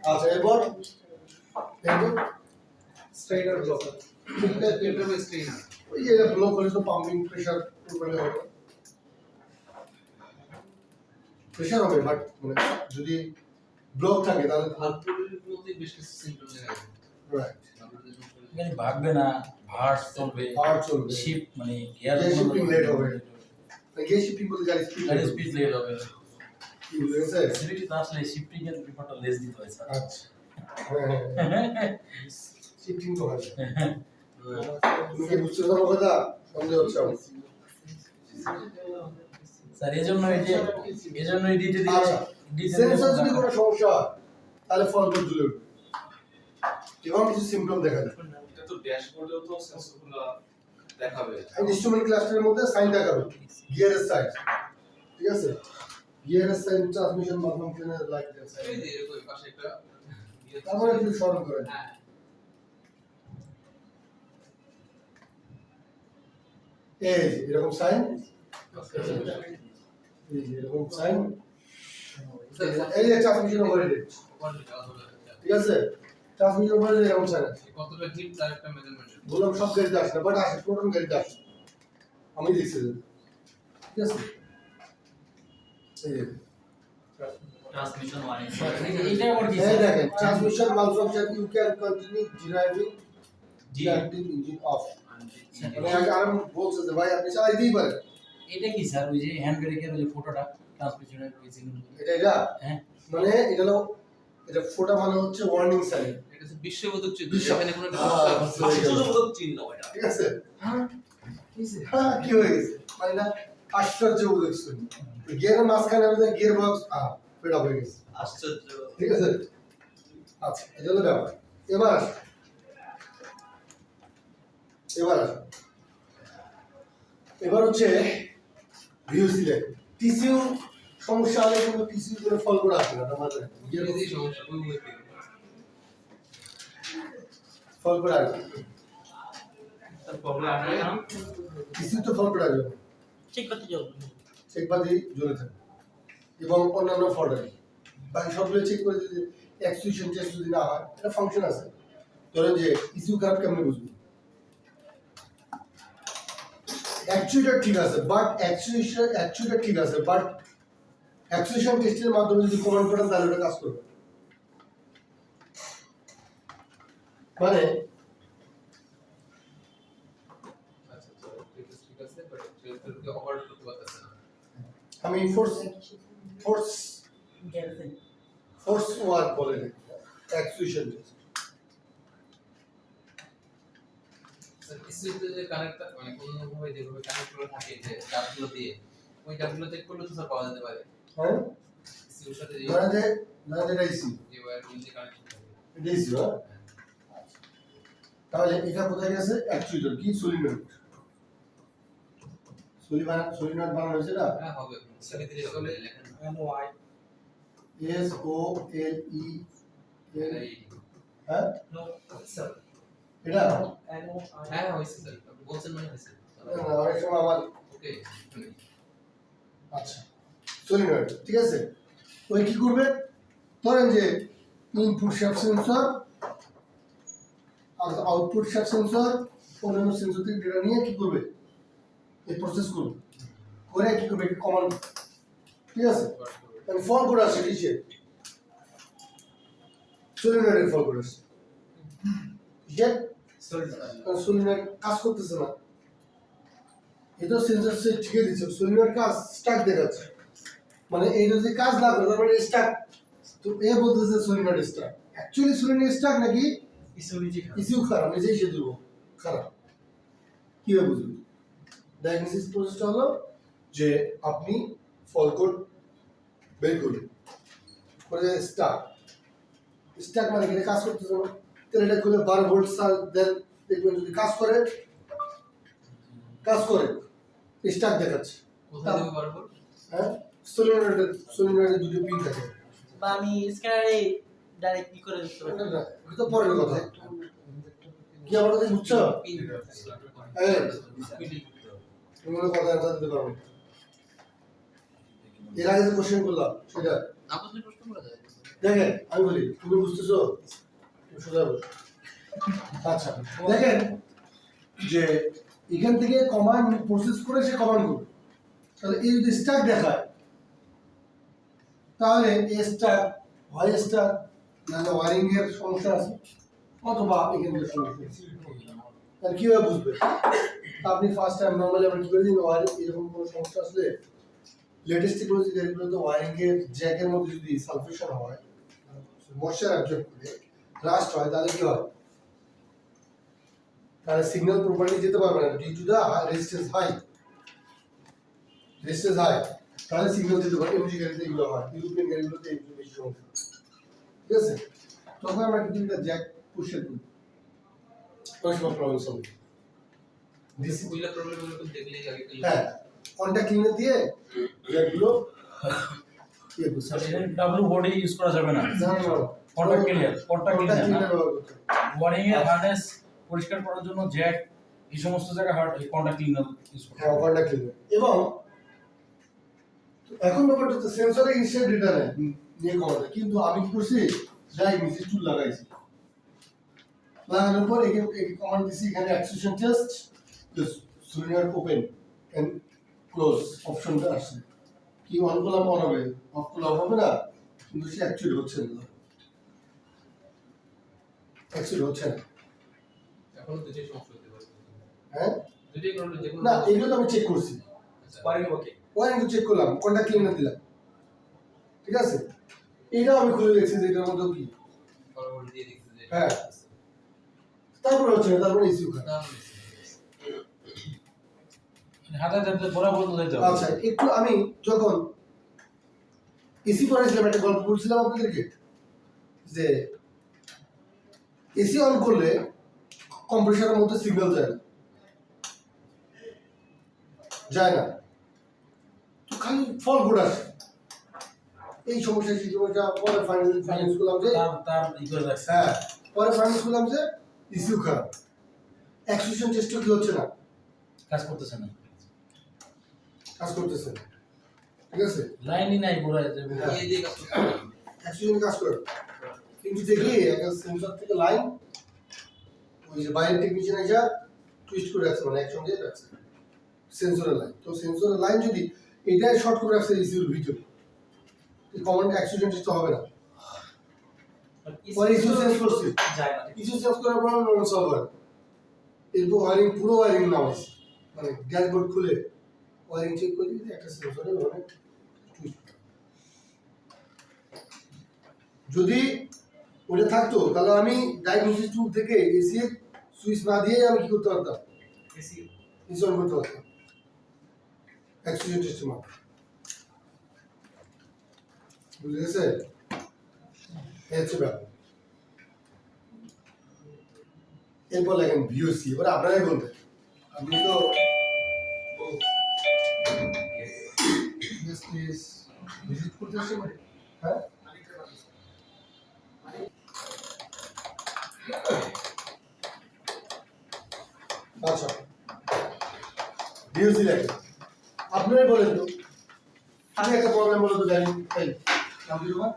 আচ্ছা এরপর স্ট্রাইকার ব্লক পেট্রোল স্ট্রেনার ওই যে ব্লক করে তো পাম্পিং প্রেসার করলে হবে প্রেসার হবে বাট মানে যদি ব্লক থাকে তাহলে হার্টফুলের মধ্যে বেশ কিছু সিম্পটম দেখা যায় রাইট মানে ভাগবে না ভার্স চলবে আর চলবে শিপ মানে এয়ার যে shipping late হবে। গিয়ে শিপিং বলতে গাড়ি স্পিড গাড়ি স্পিড লেট হবে কি বুঝেছে সিভিটি তো আসলে শিফটিং এর ব্যাপারটা লেস দিতে হয় স্যার আচ্ছা শিফটিং তো হয় তুমি কি বুঝতে পারো কথা সন্দেহ হচ্ছে আমার স্যার এই জন্য এই ডিটেইল আচ্ছা সেন্সর যদি কোনো সমস্যা হয় তাহলে ফল করে তুলে উঠবে এবং কিছু সিম্পটম দেখা যায় এটা তো ড্যাশবোর্ডেও তো সেন্সরগুলো দেখাবে ইনস্ট্রুমেন্ট ক্লাস্টারের মধ্যে সাইন দেখাবে গিয়ারের সাইন ঠিক আছে গিয়ারের সাইন ট্রান্সমিশন মালফাংশনের লাইট সাইন এই যে এরকম পাশে একটা তারপরে একটু স্মরণ করেন হ্যাঁ এই যে এরকম সাইন এই যে এরকম সাইন এই যে ট্রান্সমিশন ওভারহেড ঠিক আছে ট্রান্সমিশন ওভারহেড এরকম সাইন আছে কতটা হিট তার একটা মেজারমেন্ট বললাম সব গাড়িতে আসে না বাট আসে প্রোটন গাড়িতে আসে আমি দেখছি ঠিক আছে এই যে ট্রান্সমিশন ওয়ারিং এইটা আবার কি এই দেখেন transmission malfunction you can continue driving active engine off মানে আমি বলছি যে ভাই আপনি চালাইতেই পারেন এটা কি স্যার ওই যে হ্যান্ড ব্রেকের ওই যে ফটোটা ট্রান্সমিশনের ওই সিগন্যাল এটা হ্যাঁ মানে এটা হলো এটা ফোটা মানে হচ্ছে ওয়ার্নিং সাইন এটা হচ্ছে বিশ্ববোধক চিহ্ন বিশ্ব- এখানে কোনো আশ্চর্যবোধক চিহ্ন এটা ঠিক আছে হ্যাঁ কি হয়ে গেছে মানে না আশ্চর্যবোধক চিহ্ন গিয়ারের মাঝখানে আমাদের গিয়ার বক্স ফেড হয়ে গেছে আশ্চর্য ঠিক আছে আচ্ছা এটা হলো ব্যাপার এবার আসো। এবার হচ্ছে ভিউ সিলেক্ট টিসিউ সমস্যা হলে কিন্তু টিসিউ করে ফল করে আসে না আমাদের এই সমস্যা ওই ওই থেকে ফল করে আসবে তার প্রবলেম আসবে না টিসিউ তো ফল করে আসবে চেক করতে যাবো চেক বাদি জ্বলে থাকে এবং অন্যান্য ফল্ট বাকি সবগুলো চেক করে যদি অ্যাকচুয়েশন টেস্ট যদি না হয় এটা ফাংশন আছে ধরেন যে টিসিউ খারাপ কেমনে বুঝবো অ্যাকচুয়েটার ঠিক আছে বাট অ্যাকচুয়েটার ঠিক আছে বাট অ্যাকচুয়েশন টেস্টের মাধ্যমে যদি কমান্ড করেন তাহলে ওটা কাজ করবে মানে আচ্ছা ঠিক আছে বাট সেটা ওভার করতে পারতেছে না আমি ফোর্স ওয়ার্ক বলে দিই অ্যাকচুয়েশন টেস্ট স্যার ইসুতে যে কানেক্ট মানে কোন ভাবে যেভাবে কানেক্ট করে থাকে যে ডাবগুলো দিয়ে ওই ডাবগুলো চেক করলে তো স্যার পাওয়া যেতে পারে হ্যাঁ ইসুর সাথে ধরা যায় এটা ইসি যে ওয়্যারগুলো যে কানেক্ট থাকে এটা ইসি তাহলে এটা কোথায় গেছে অ্যাকচুয়েটর কি সলিনয়েড সলিনয়েড বানানো হয়েছে না হ্যাঁ হবে ধীরে ধীরে হবে লেখেন MOI এস ও এল ই এল হ্যাঁ no sir এটা MOI হ্যাঁ হইছে স্যার আপনি বলছেন মানে হইছে অনেক সময় আমার ওকে আচ্ছা সলিনয়েড ঠিক আছে ওই কি করবে ধরেন যে ইনপুট শ্যাফট সেন্সর আর আউটপুট শ্যাফট সেন্সর অন্যান্য সেন্সর থেকে ডেটা নিয়ে কি করবে এই প্রসেস করবে করে কি করবে কমান্ড ঠিক আছে আমি ফল করে আসছে কিসে সলিনয়েডের ফল করে আসছে যে সলিনয়েড কাজ করতেছে না, এটা সেন্সর সে ঠিকই দিচ্ছে, সলিনয়েড কাজ স্টাক দেখাচ্ছে, মানে এই যদি কাজ না করে তার মানে স্টাক, তো এ বলতেছে solenoid stuck, actually solenoid stuck নাকি ইস্যু খারাপ, নিজেই সে দুর্বল খারাপ। কিভাবে বুঝবেন? ডায়াগনোসিস প্রসেসটা হলো যে আপনি ফল কোড বের করলেন, করে স্টাক, স্টাক মানে কি কাজ করতেছে না, তাহলে এটা খুলে 12 ভোল্ট সাল দেন, দেখবেন যদি কাজ করে স্টাক দেখাচ্ছে। কোথায় দেবো বরাবর? হ্যাঁ, সলিনয়েডের দুটো পিন থাকে, বা আমি স্ক্যানারে ডাইরেক্ট কি করে দিতে পারি? এটা তো পরের কথা। কি আমার কথা বুঝছো? পিন হ্যাঁ, স্পিডে করতে হবে। তুমি কোনো কথা অ্যান্সার দিতে পারো না। এর আগে যে কোশ্চেন করলাম সেটা আপনাদের প্রশ্ন করা যায়। দেখেন, আমি বলি তুমি বুঝতেছো, তুমি সোজা বলো। আচ্ছা দেখেন যে এখান থেকে কমান্ড প্রসেস করে সে কমান্ড করবে, তাহলে এই যদি স্টাক দেখায় তাহলে এই স্টাক হয় স্টাক, নাহলে ওয়ারিং এর সমস্যা আছে, অথবা এখান থেকে সমস্যা আছে। তাহলে কিভাবে বুঝবে? আপনি ফার্স্ট টাইম নর্মালি আমরা কি করে দিন, ওয়ারিং এরকম কোনো সমস্যা আসলে লেটেস্ট টেকনোলজি যেগুলোতে ওয়ারিং এর জ্যাকের মধ্যে যদি সালফেশন হয়, ময়শ্চার অ্যাবজর্ব করে রাস্ট হয়, তাহলে কি হয়? তাহলে সিগন্যাল প্রপারলি যেতে পারবে না, due to the resistance high, তাহলে সিগন্যাল যেতে পারবে। এমজি গাড়িতে এগুলো হয়, ইউরোপিয়ান গাড়িগুলোতে এগুলো বেশি সমস্যা, ঠিক আছে? তখন আমরা কিন্তু একটা জ্যাক পুশের করি, অনেক সময় প্রবলেম সলভ। ওইগুলো প্রবলেমগুলো তো দেখলেই আগে ক্লিয়ার। হ্যাঁ, কন্ট্যাক্ট ক্লিনার দিয়ে জ্যাকগুলো ইয়ে করছে। ডাব্লিউ বডি ইউজ করা যাবে না, কন্টাক্ট ক্লিয়ার ব্যবহার করতে হবে। ওয়ারিং এর হার্নেস পরিষ্কার করার জন্য জ্যাক এই সমস্ত জায়গায় কন্টাক্ট ক্লিনার ইউজ করা হ্যাঁ, কন্ট্যাক্ট ক্লিনার। এবং এখন ব্যাপারটা হচ্ছে সেন্সরে ইনস্ট্যান্ট ডেটা নেয় নিয়ে করা যায়, কিন্তু আমি কি করছি, ডায়াগনোসিস টুল লাগাইছি, লাগানোর পর এই কমান্ড দিছি, এখানে actuation test solenoid open and close অপশনটা আসছে, কি অন করলাম অন হবে, অফ করলে অফ হবে না, কিন্তু সে অ্যাকচুয়ালি হচ্ছে না, অ্যাকচুয়ালি হচ্ছে না। এখন দুটোই সমস্যা হতে পারে। হ্যাঁ, দুটোই প্রবলেম, যে কোনো না এগুলো তো আমি চেক করছি, আচ্ছা, ওয়ারিং ওকে। ওয়ারিং চেক করলাম, কন্ট্যাক্ট ক্লিনার দিলাম, ঠিক আছে, এইটাও আমি খুলে দেখছি যে এটার মধ্যে কি, বরাবর দিয়ে দেখতে যে হ্যাঁ। তারপরে হচ্ছে না, তারপরে ইস্যু খারাপ। হাতে হাতে বরাবর দিতে হবে। আচ্ছা, একটু আমি যখন এসি পড়াইছিলাম একটা গল্প বলছিলাম আপনাদেরকে, যে এসি অন করলে কম্প্রেসারের মধ্যে সিগন্যাল যায় না, তো খালি ফল গুড আসে। এই সমস্যা যা পরে ফাইন্যান্স করলাম যে, তার ই করে রাখছে, হ্যাঁ, পরে ফাইন্যান্স করলাম যে ইস্যু খারাপ, অ্যাক্সিশন টেস্টও কি হচ্ছে না, কাজ করতেছে না, কাজ করতেছে না, ঠিক আছে, লাইনই নাই পুরো হ্যাঁ। দিয়ে দিয়ে কাজ করতে হবে। অ্যাক্সিশন কাজ করে, কিন্তু দেখি একটা সেন্সর থেকে লাইন, ওই যে বাইরের টেকনিশিয়ান এসে টুইস্ট করে রাখছে, মানে একসঙ্গে রাখছে সেন্সরের লাইন, তো সেন্সরের লাইন যদি এটাই শর্ট করে রাখছে ইসিউর ভিতরে, কমান্ড অ্যাক্সিডেন্ট তো হবে না, পরে ইস্যু সেন্স করছি, যায় না। ইস্যু সেন্স করার পর প্রবলেম সলভ হয়, এরপর ওয়ারিং পুরো ওয়ারিং নামাইছি, মানে ড্যাশবোর্ড খুলে ওয়ারিং চেক করে দিই একটা সেন্সরে মানে টুইস্ট, যদি ওটা থাকতো তাহলে আমি ডায়াগনোসিস টুল থেকে এসি সুইচ না দিয়ে আমি কি করতে পারতাম, এসি ইনস্টল করতে পারতাম অ্যাক্সিডেন্ট টেস্টের মাধ্যমে, বুঝে গেছে? এই হচ্ছে ব্যাপার। এরপর লেখেন ভিওসি, এবার আপনারাই বলবেন, আপনি তো ভিজিট করতে আসছেন, হ্যাঁ, আচ্ছা, ভিওসি লেখেন, আপনারাই বলেন তো, আমি একটা প্রবলেম বলে তো জানি, তাই নাম কি তোমার?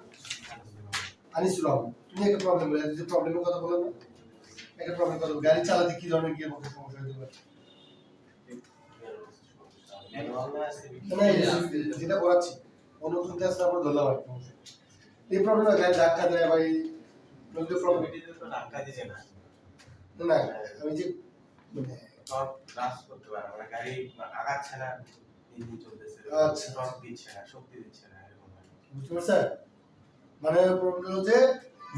আনিসুল আহমেদ, তুমি একটা প্রবলেম বলে, যে প্রবলেমের কথা বলো না, একটা প্রবলেম করো, গাড়ি চালাতে কি ধরনের গিয়ার বক্সের সমস্যা হতে পারে? না, যেটা করাচ্ছি নতুন ক্লাস আমরা ধরলাম আর কি, এই প্রবলেম গাড়ি ধাক্কা দেয় বা এই প্রবলেম ধাক্কা দিছে না। না আমি যে মানে টর্ক হ্রাস করতে পারে মানে গাড়ি আগাচ্ছে না ইঞ্জিন চলতেছে আচ্ছা। টর্ক দিচ্ছে না শক্তি দিচ্ছে না এরকম আর কি। বুঝতে পারছেন মানে প্রবলেম হচ্ছে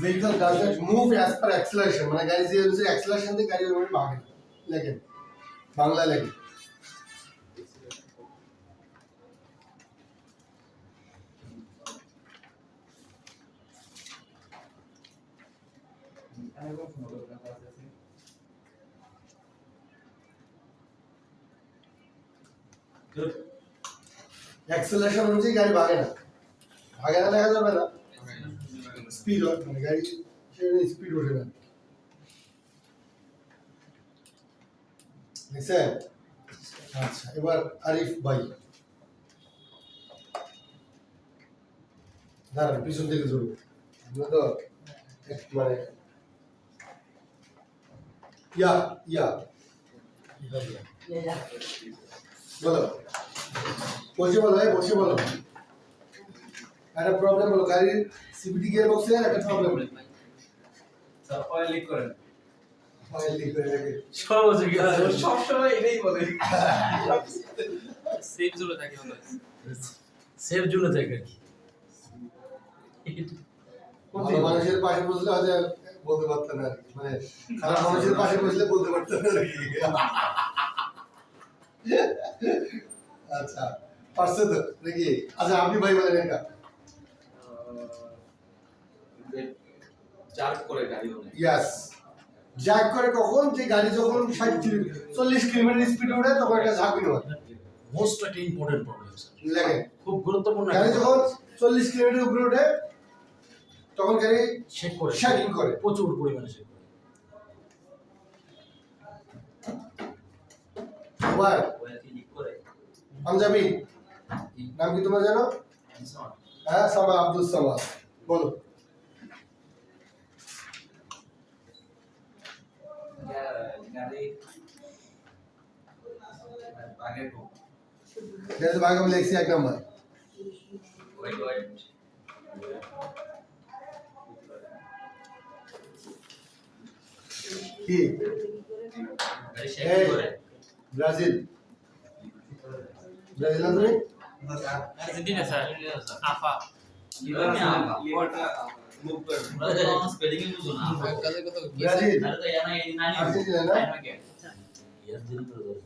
vehicle doesn't move as per acceleration মানে গাড়ি যে হচ্ছে acceleration দিয়ে গাড়ি ওভাবে ভাগে না লেখেন বাংলা লেখেন acceleration অনুযায়ী গাড়ি ভাগে না লেখা যাবে না স্পিড মানে গাড়ি সেখানে স্পিড ওঠে না দেখছেন আচ্ছা এবার আরিফ ভাই দাঁড়ান পিছন থেকে ধরুন আমরা তো মানে ইয়া ইয়া বলো বসে বলো একটা প্রবলেম হলো গাড়ির সিবিটি গিয়ার বক্সে একটা প্রবলেম স্যার অয়েল লিক করেন অয়েল লিক করে রাখে সহজ সব সময় এটাই বলে সেফ জোনে থাকে হলো সেফ জোনে থাকে আর কি ভালো মানুষের পাশে বসলে হয়তো বলতে পারতেন না আর কি। মানে খারাপ মানুষের পাশে বসলে বলতে পারতেন না আর কি। আচ্ছা পারছে তো নাকি আচ্ছা আপনি ভাই বলেন এটা চার্জ করে গাড়ি অনেক ইয়াস জ্যাক করে কখন যে গাড়ি যখন 40 কিলোমিটার স্পিডে ওঠে তখন একটা ঝাঁকুনি হয় মোস্ট একটা ইম্পর্টেন্ট প্রবলেম লাগে খুব গুরুত্বপূর্ণ গাড়ি যখন 40 কিলোমিটার উপরে ওঠে তখন গাড়ি চেক করে শ্যাকিং করে প্রচুর পরিমাণে চেক করে আবার অয়েল লিক করে পাঞ্জাবি নাম কি তোমার জানো হ্যাঁ সামা আব্দুল সামাদ বলো গাড়ি আগে তো जैसे भाग हम लेक्सी एक नंबर ওয়েট ওয়েট की গাড়ি ए শেক করে ब्राजील ब्राजील ना तुम्हें আর্জেন্টিনা স্যার আফা কিভাবে লিভারটা মুভ করে আমরা স্পেলিং এ বুঝো না কাজে কত ब्राजील আরে তো জানা এই নানি আর্জেন্টিনা না ইয়ার দিন করে ধরে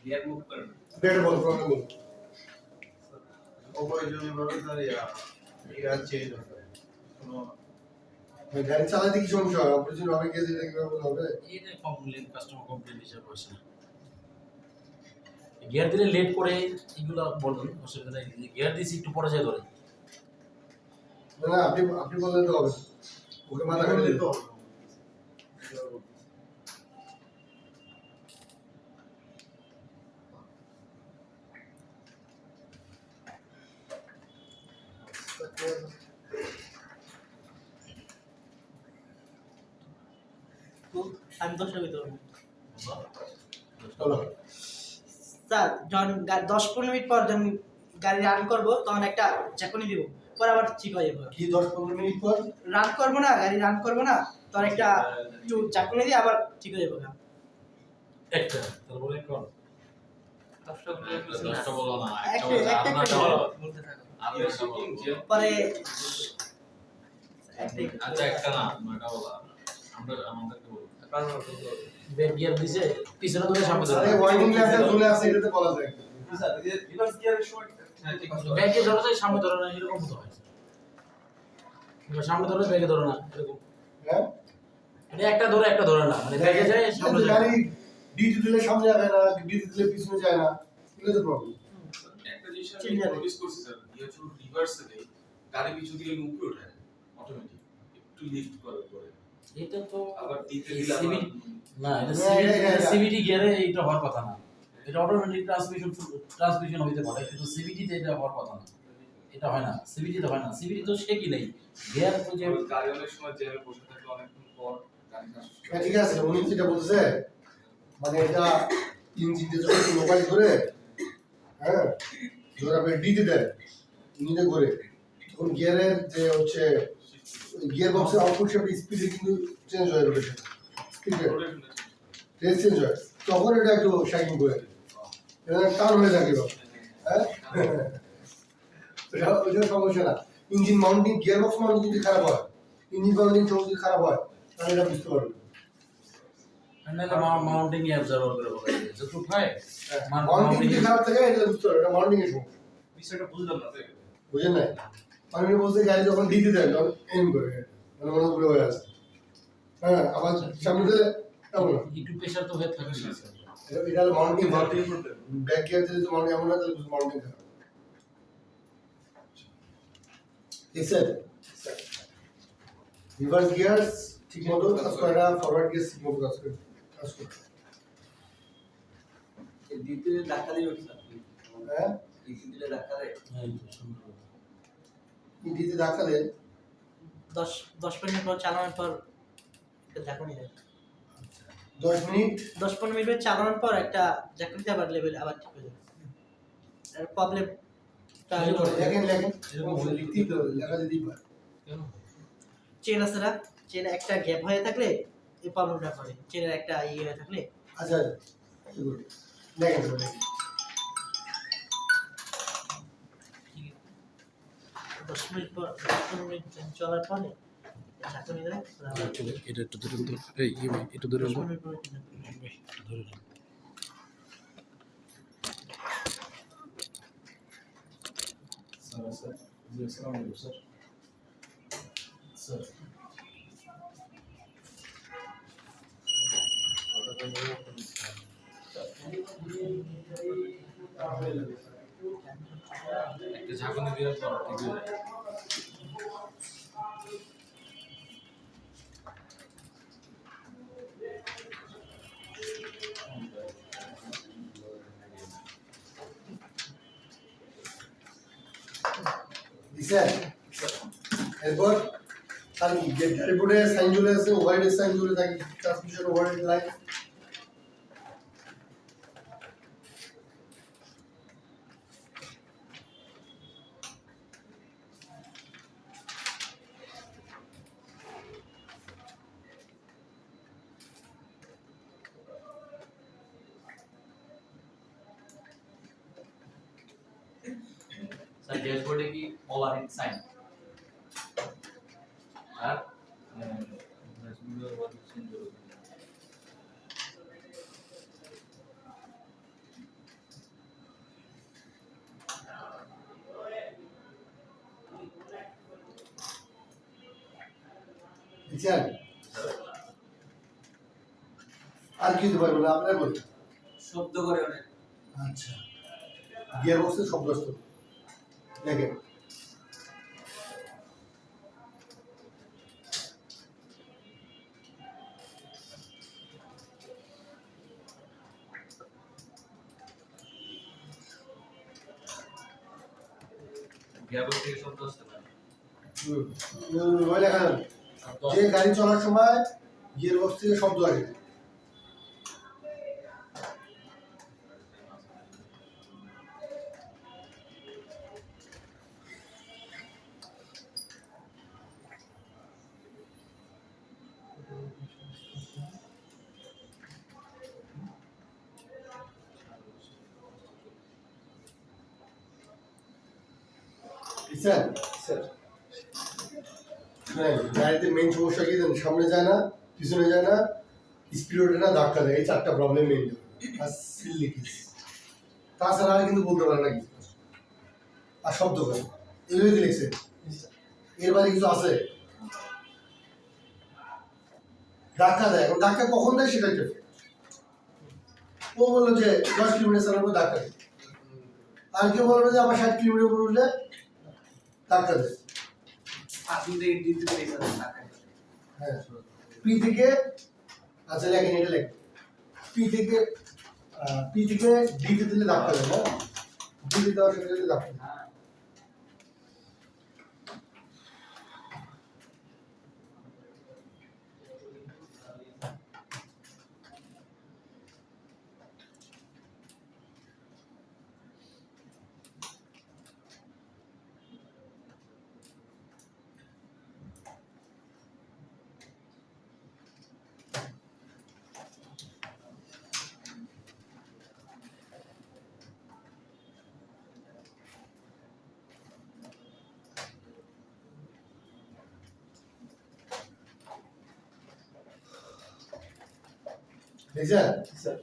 লিভার মুভ করে डेढ़ बॉल प्रॉब्लम नहीं অপ্রয়োজনীয়ভাবে তার গিয়ার চেঞ্জ হবে কোনো मैं गाड़ी चला थी कि समस्या है ऑपरेशन भाभी कैसे देखने को बोला है এটা কমপ্লেন কাস্টমার কমপ্লেন হিসাবে আসে না গিয়ার দিলে লেট করে এগুলো বলুন অসুবিধা নেই গিয়ার দিয়েছি একটু পরে যায় ধরে ना ना আপনি বললেন তো হবে ওকে মাথা করে দিতে হবে আমি 10 ভিতরে চলো স্যার যখন 10-15 মিনিট পর যখন গাড়ি রান করবো তখন একটা ঝাঁকুনি দিব পরে আবার ঠিক হয়ে যাবে কি 10-15 মিনিট পর রান করবো না গাড়ি রান করবো না তখন একটা একটু ঝাঁকুনি দিয়ে আবার ঠিক হয়ে যাবে একটা তারপরে কোন 10টা বলো না একটা বলতে থাকো পরে আচ্ছা একটা না 9টা বলো আমরা আমাদেরকে বলো ব্যাক গিয়ার দিছে পিছনে ধরে সামনে আরে ধরে ওয়ার্নিং ল্যাম্পটা ঝুলে আছে এটাতে বলা যায় স্যার রিভার্স গিয়ারের সময় ব্যাকে ধরে যায় সামনে ধরে না এরকম হতে হয় এবার সামনে ধরে ব্যাকে ধরে না এরকম হ্যাঁ মানে একটা ধরে না মানে ব্যাকে যায় সামনে যায় গাড়ি ডিটি দিলে সামনে যাবে না ডিটি দিলে পিছনে যায় না এগুলো তো প্রবলেম একটা জিনিস আমি নোটিস করছি স্যার গিয়ার যখন রিভার্সে দেই গাড়ি পিছু দিয়ে উপরে ওঠে অটোমেটিক একটু লিফট করে পরে এটা তো আবার দিতে এই দিলে আবার CVT না এটা এটা- সিভিটি গিয়ারে এটা হওয়ার কথা না এটা অটোমেটিক ট্রান্সমিশন হইতে পারে কিন্তু সিভিটি তে এটা হওয়ার কথা না এটা হয় না সিভিটি তো হয় না সিভিটি তো সে কি নেই গিয়ার তো যে গাড়ি অনেক সময় জ্যামে বসে থাকলে অনেকক্ষণ পর গাড়ি হ্যাঁ ঠিক আছে উনি যেটা বলছে মানে এটা ইঞ্জিনটা যখন মোবাইল করে হ্যাঁ ধর আপনি ডিতে দেন ইঞ্জিনে করে তখন গিয়ারের যে হচ্ছে গিয়ার বক্সের আউটপুট শেপ স্পিডে কিন্তু চেঞ্জ হয় রোটেশন স্পিডে রেস চেঞ্জ হয় তখন এটা একটু শাইনিং করে এটা টান হয়ে থাকে হ্যাঁ ওটা সমস্যা না engine mounting gear box mounting যদি খারাপ হয় ইঞ্জিন মাউন্টিং যদি খারাপ হয় তাহলে এটা বুঝতে পারবে মাউন্টিং অ্যাবজর্ভার করে বলে যতটুকু হয় মাউন্টিং যদি খারাপ থাকে এটা বুঝতে পারবে এটা মাউন্টিং এর সমস্যা বিষয়টা বুঝলাম না বুঝেন না আমি বলতে গাড়ি যখন দিতে দেয় তখন এম করে মানে মনে করে হয়ে আছে হ্যাঁ আবার সামনে দিলে এমন না একটু প্রেসার তো হয়ে থাকে না এটা হলো মাউন্টিং ব্যাক গিয়ার দিলে তো মাউন্টিং এমন না তাহলে মাউন্টিং খারাপ দেখছেন রিভার্স গিয়ার ঠিক মতো কাজ করে না ফরওয়ার্ড গিয়ার ঠিক মতো কাজ করে দ্বিতীয় ধাক্কা দিবে হ্যাঁ দ্বিতীয় ধাক্কা দেয় ইডিতে ধাক্কা দেয় 10 মিনিট পর চালানোর পর একটা ঝাঁকুনি দেয় 10 মিনিট 10-15 মিনিট পর চালানোর পর একটা ঝাঁকুনিতে আবার লেভেল আবার ঠিক হয়ে যাবে আর প্রবলেম লেখেন এরকম হলে লিখতেই তো লেখা দিতেই পারে চেন আছে না চেন একটা গ্যাপ হয়ে থাকলে এই প্রবলেমটা করে চেনের একটা ইয়ে হয়ে থাকলে আচ্ছা লেখেন তো লেখেন 10 মিনিট পর 15 মিনিট চলার পরে ঝাঁকুনি দেয় এটা একটু ধরে এই একটু ধরে 10 মিনিট পরে ধরে স্যার জি আসসালামু আলাইকুম স্যার স্যার একটা ঝাঁকুনি দেওয়ার পর ঠিক হয়ে যায়। দিছেন এরপর তার রিপোর্টে সাইন চলে আসে ওভারহেড সাইন চলে থাকে ট্রান্সমিশন ওভারহেড লাইন স্যার ড্যাশবোর্ডে কি ওভারহেড সাইন আর দিছেন আর কি দিতে পারবেন আপনার বলুন শব্দ করে অনেক আচ্ছা গিয়ার বক্সের শব্দ আসতো দেখেন গিয়ারবক্স থেকে শব্দ আসতে পারে ওই লেখা যাবে যে গাড়ি চলার সময় গিয়ার বক্স থেকে শব্দ আসে স্যার স্যার হ্যাঁ গাড়িতে মেন সমস্যা কি জানেন সামনে যায় না পিছনে যায় না স্পিড ওঠে না ধাক্কা দেয় এই চারটা প্রবলেম মেন আর সিল লিকেজ তাছাড়া আর কিন্তু বলতে পারে না কিছু আর শব্দ করে এগুলোই কি লিখছে এর বাইরে কিছু আছে ধাক্কা দেয় এখন ধাক্কা কখন দেয় সেটা একটা ও বললো যে 10 কিলোমিটার চালানোর পর ধাক্কা দেয় আর কেউ বললো যে আমার 60 কিলোমিটার উপর উঠলে ধাক্কা দেয় আপনি থেকে দিতে পেরেছেন টাকা হ্যাঁ পি থেকে আচ্ছা লেখেন এটা লেখেন পি থেকে ডি তে দিলে ধাক্কা দেয় না ডি তে দেওয়ার সাথে সাথে ধাক্কা দেয় দেখছেন স্যার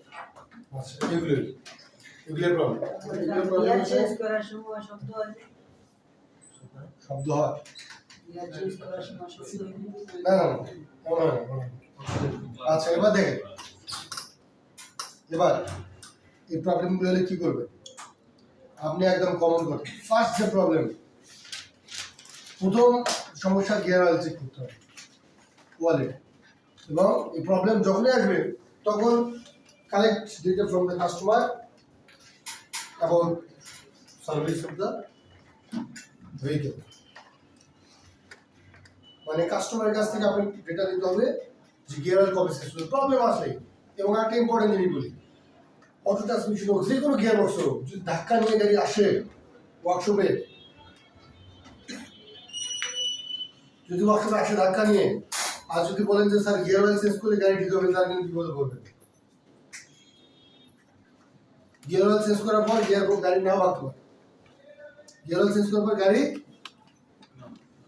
আচ্ছা এগুলোর প্রবলেম গিয়ার চেঞ্জ করার সময় শব্দ হয় শব্দ হয় গিয়ার চেঞ্জ করার সময় শব্দ হয় না না না, মনে হয় না, মনে হয় না। আচ্ছা এবার দেখেন এবার এই প্রবলেমগুলো হলে কি করবে আপনি একদম কমন কথা ফার্স্ট যে প্রবলেম প্রথম সমস্যা গিয়ার অয়েল চেক করতে হবে কোয়ালিটি এবং এই প্রবলেম যখনই আসবে তখন collect data from the customer about service of the vehicle মানে কাস্টমারের কাছ থেকে আপনি ডেটা নিতে হবে যে গিয়ার অয়েল কবে শেষ হলো প্রবলেম আসলে এবং একটা ইম্পর্টেন্ট জিনিস বলি অটো ট্রান্সমিশন হোক যে কোনো গিয়ার বক্স হোক যদি ধাক্কা নিয়ে গাড়ি আসে ওয়ার্কশপে যদি ওয়ার্কশপে আসে ধাক্কা নিয়ে আর যদি বলেন যে স্যার গিয়ার অয়েল চেঞ্জ করে গাড়ি ঠিক হবে তার কিন্তু বিপদে পড়বে গিয়ার অয়েল চেঞ্জ করার পর গাড়ি নাও ভাগতে পারে গিয়ার অয়েল চেঞ্জ করার পর গাড়ি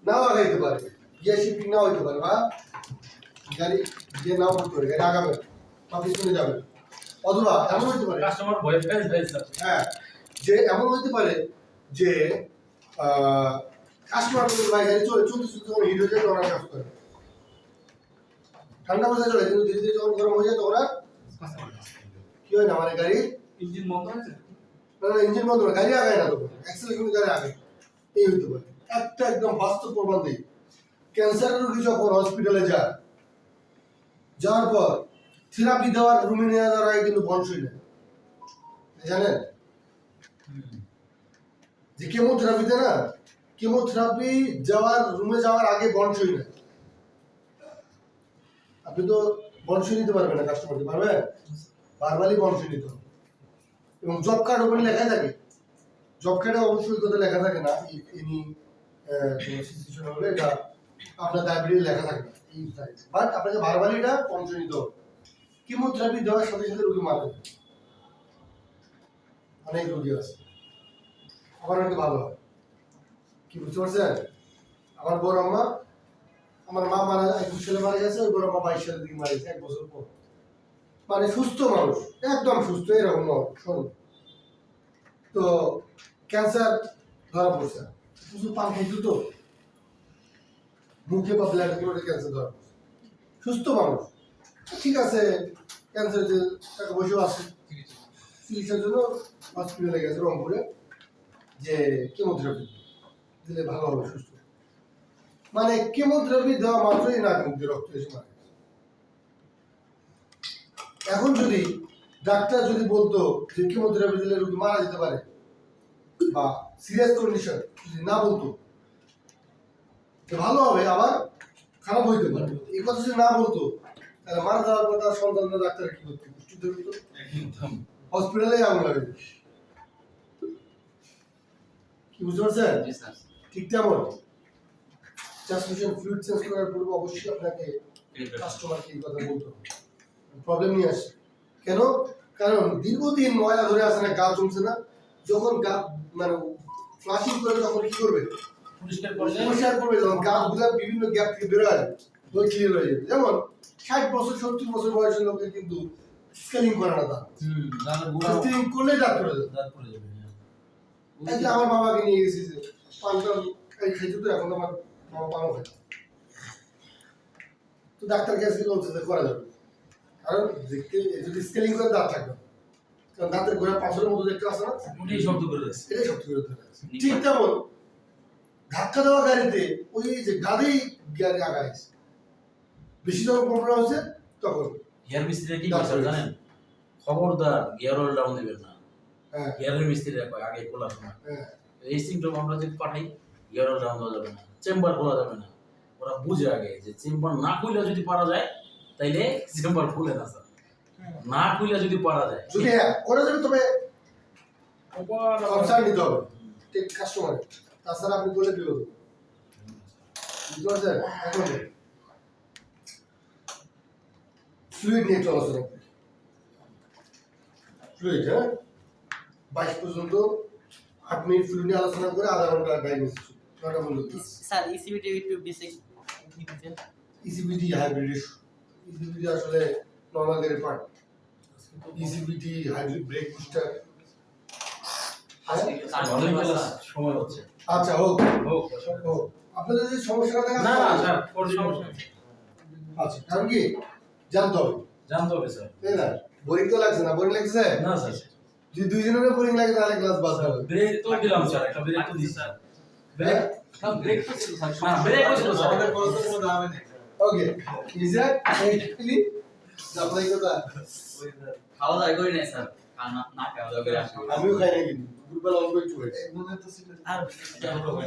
নাও আগাইতে পারে গিয়ার শিফটিং নাও হইতে পারে বা গাড়ি গিয়ার নাও ভাগতে পারে গাড়ি আগাবে বা পিছনে যাবে অথবা এমন হইতে পারে কাস্টমার ভয় পেয়ে যায় স্যার হ্যাঁ যে এমন হইতে পারে যে কাস্টমার ভাই গাড়ি চলতে যখন হিট হয়ে যায় তখন আর কাজ করে ঠান্ডা অবস্থায় চলে কিন্তু ধীরে ধীরে যখন গরম হয়ে যায় তখন আর কি হয় না মানে গাড়ি ইঞ্জিন বন্ধ হয়েছে ইঞ্জিন বন্ধ হয় গাড়ি আগায় না তখন অ্যাক্সেলারেশন গাড়ি আগে এই হইতে পারে একটা একদম বাস্তব প্রমাণ দিই ক্যান্সার রোগী যখন হসপিটালে যায় যাওয়ার পর থেরাপি দেওয়ার রুমে নিয়ে যাওয়ার আগে কিন্তু বনসই নেয় জানেন যে কেমোথেরাপিতে না কেমোথেরাপি যাওয়ার রুমে যাওয়ার আগে বনসই নেয় আপনি তো বনসই নিতে পারবেন না কাস্টমারকে পারবেন বারবারই বনসই নিতে হবে এবং জব কার্ড ওখানে লেখা থাকে জব কার্ডে অবশ্যই কথা লেখা থাকে না এনি সিচুয়েশন হলে এটা আপনার ডায়াবেটিস লেখা থাকে না বাট আপনাকে বারবারই এটা বনসই নিতে হবে কেমোথেরাপি দেওয়ার সাথে সাথে রোগী মারা যায় অনেক রোগী আছে আবার অনেক ভালো হয় কি বুঝতে পারছেন আমার বড় আম্মা আমার মা মারা 21 সালে মারা গেছে ওই বড় আম্মা 22 সালের দিকে মারা গেছে 1 বছর পর মানে সুস্থ মানুষ একদম সুস্থ এরকম নয় শোন তো ক্যান্সার ধরা পড়ছে শুধু পান খাইতো তো মুখে বা ব্লাড করে ক্যান্সার ধরা পড়ছে সুস্থ মানুষ ঠিক আছে ক্যান্সার যে টাকা পয়সা আছে চিকিৎসার জন্য হসপিটালে গেছে রংপুরে যে কেমোথেরাপি দিলে ভালো হবে সুস্থ মানে কেমোথেরাপি দেওয়া মাত্রই নাক মুখ দিয়ে রক্ত এসে মারা গেছে এখন যদি ডাক্তার যদি বলতো যে কেমোথেরাপি দিলে রোগী মারা যেতে পারে বা সিরিয়াস কন্ডিশন যদি না বলতো ভালো হবে আবার খারাপ হইতে পারে এই কথা যদি না বলতো তাহলে মারা যাওয়ার পর তার সন্তানরা ডাক্তার কি করতো পুষ্টি দিত একদম হসপিটালে আগুন লাগে কি বুঝতে পারছেন জি স্যার ঠিক তেমন ট্রান্সমিশন ফ্লুইড চেঞ্জ করার পূর্বে অবশ্যই আপনাকে কাস্টমারকে এই কথা বলতে হবে প্রবলেম নিয়ে আসে কেন কারণ দীর্ঘদিন ময়লা ধরে আসে না গা জমছে না যখন গা মানে ফ্লাশিং করে তখন কি করবে পরিষ্কার করলে পরিষ্কার করবে যখন গাছগুলা বিভিন্ন গ্যাপ থেকে বেরোয় আসবে ওই ক্লিয়ার হয়ে যাবে যেমন 60 বছর 70 বছর বয়সের লোকের কিন্তু স্কেলিং করে না তা দাদা বুড়া স্কেলিং করলে দাঁত পড়ে যাবে দাঁত পড়ে যাবে হ্যাঁ। এই যে আমার বাবাকে নিয়ে গেছি যে পানটা এই খাইতে তো এখন আমার বাবা পানও খায় তো ডাক্তার কাছে বলছে যে করা যাবে কারণ দেখতে যদি স্কেলিং করে দাঁত থাকবে কারণ দাঁতের গোড়া পাথরের মতো দেখতে আসে না ওটাই শব্দ করে দিচ্ছে এটাই সব থেকে ঠিক তেমন ধাক্কা দেওয়া গাড়িতে ওই যে গাড়ি গাড়ি আগাইছে বেশি যখন প্রবলেম হচ্ছে তখন গিয়ার মিস্ত্রিরা কি করছে জানেন খবরদার গিয়ার অয়েল ডাউন দিবেন না হ্যাঁ গিয়ারের মিস্ত্রিরা কয় আগে খোলার সময় হ্যাঁ এই সিমটম আমরা যদি পাঠাই গিয়ার অয়েল ডাউন দেওয়া যাবে না চেম্বার খোলা যাবে না ওরা বুঝে আগে যে চেম্বার না খুলে যদি পারা যায় তাইলে চেম্বার খুলে না স্যার না খুলে যদি পারা যায় যদি হ্যাঁ করা যাবে তবে আবার কনসার্ন নিতে হবে ঠিক কাস্টমারের তাছাড়া আপনি বলে দিল বুঝতে পারছেন এখন ফ্লুইড নিয়ে একটু আলোচনা করি ফ্লুইড হ্যাঁ 22 পর্যন্ত 8 মিনিট ফ্লুইড নিয়ে আলোচনা করে আধা ঘন্টা ডায়াগনোসিস নটা পর্যন্ত স্যার ইসিবিটি একটু বেসিক দিবেন ইসিবিটি হাইব্রিড ইসিবিটি আসলে নর্মাল গাড়ির পার্ট ইসিবিটি হাইড্রোলিক ব্রেক বুস্টার। অনেক ক্লাস সময় হচ্ছে আচ্ছা হোক হোক হোক আপনাদের যে সমস্যাটা দেখা না না স্যার কোনো সমস্যা নেই। আচ্ছা কারণ কি জানতে হবে জানতে হবে স্যার তাই না বোরিং তো লাগছে না বোরিং লাগছে না স্যার যদি দুইজনের বোরিং লাগে তাহলে ক্লাস বাদ হবে ব্রেক তো দিলাম স্যার একটা ব্রেক তো দিছি স্যার ব্রেক সব ব্রেক তো ছিল স্যার না ব্রেক ছিল স্যার আমাদের কোনো তো কোনো দামে নেই ওকে ইজ দ্যাট এইটলি আপনার কথা খাওয়া দাওয়া করি না স্যার না খাওয়া দাওয়া করে আসি আমিও খাই না কিন্তু দুপুরবেলা অল্প একটু খাই মনে তো ছিল আর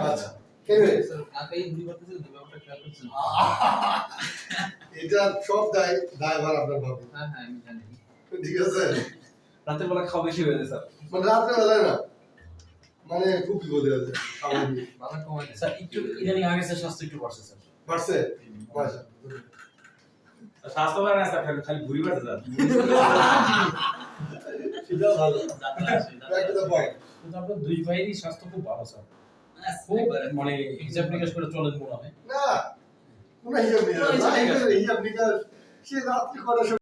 আচ্ছা এনিওয়ে কাকে ইঞ্জুরি করতেছিল ব্যাপারটা খেয়াল করছিল এটা সব দায়ভার আপনার ভাবে হ্যাঁ হ্যাঁ আমি জানি ঠিক আছে রাতের বেলা খাওয়া বেশি হয়ে যায় স্যার মানে রাত্রে বেলায় না মানে খুব বিপদে আছে খাবার নিয়ে বাবা কমাই স্যার একটু ইদানিং আগে স্যার স্বাস্থ্য একটু বাড়ছে স্যার বাড়ছে মাশা স্বাস্থ্য ভালো না স্যার খালি ঘুরি বাড়ছে স্যার সেটা ভালো ব্যাক টু দ্য পয়েন্ট কিন্তু আপনার দুই ভাইয়েরই স্বাস্থ্য খুব ভালো স্যার খুব মানে হিসাব নিকাশ করে চলেন মনে হয় না কোনো হিসাব নেই হিসাব নিকাশ সে রাত্রে করার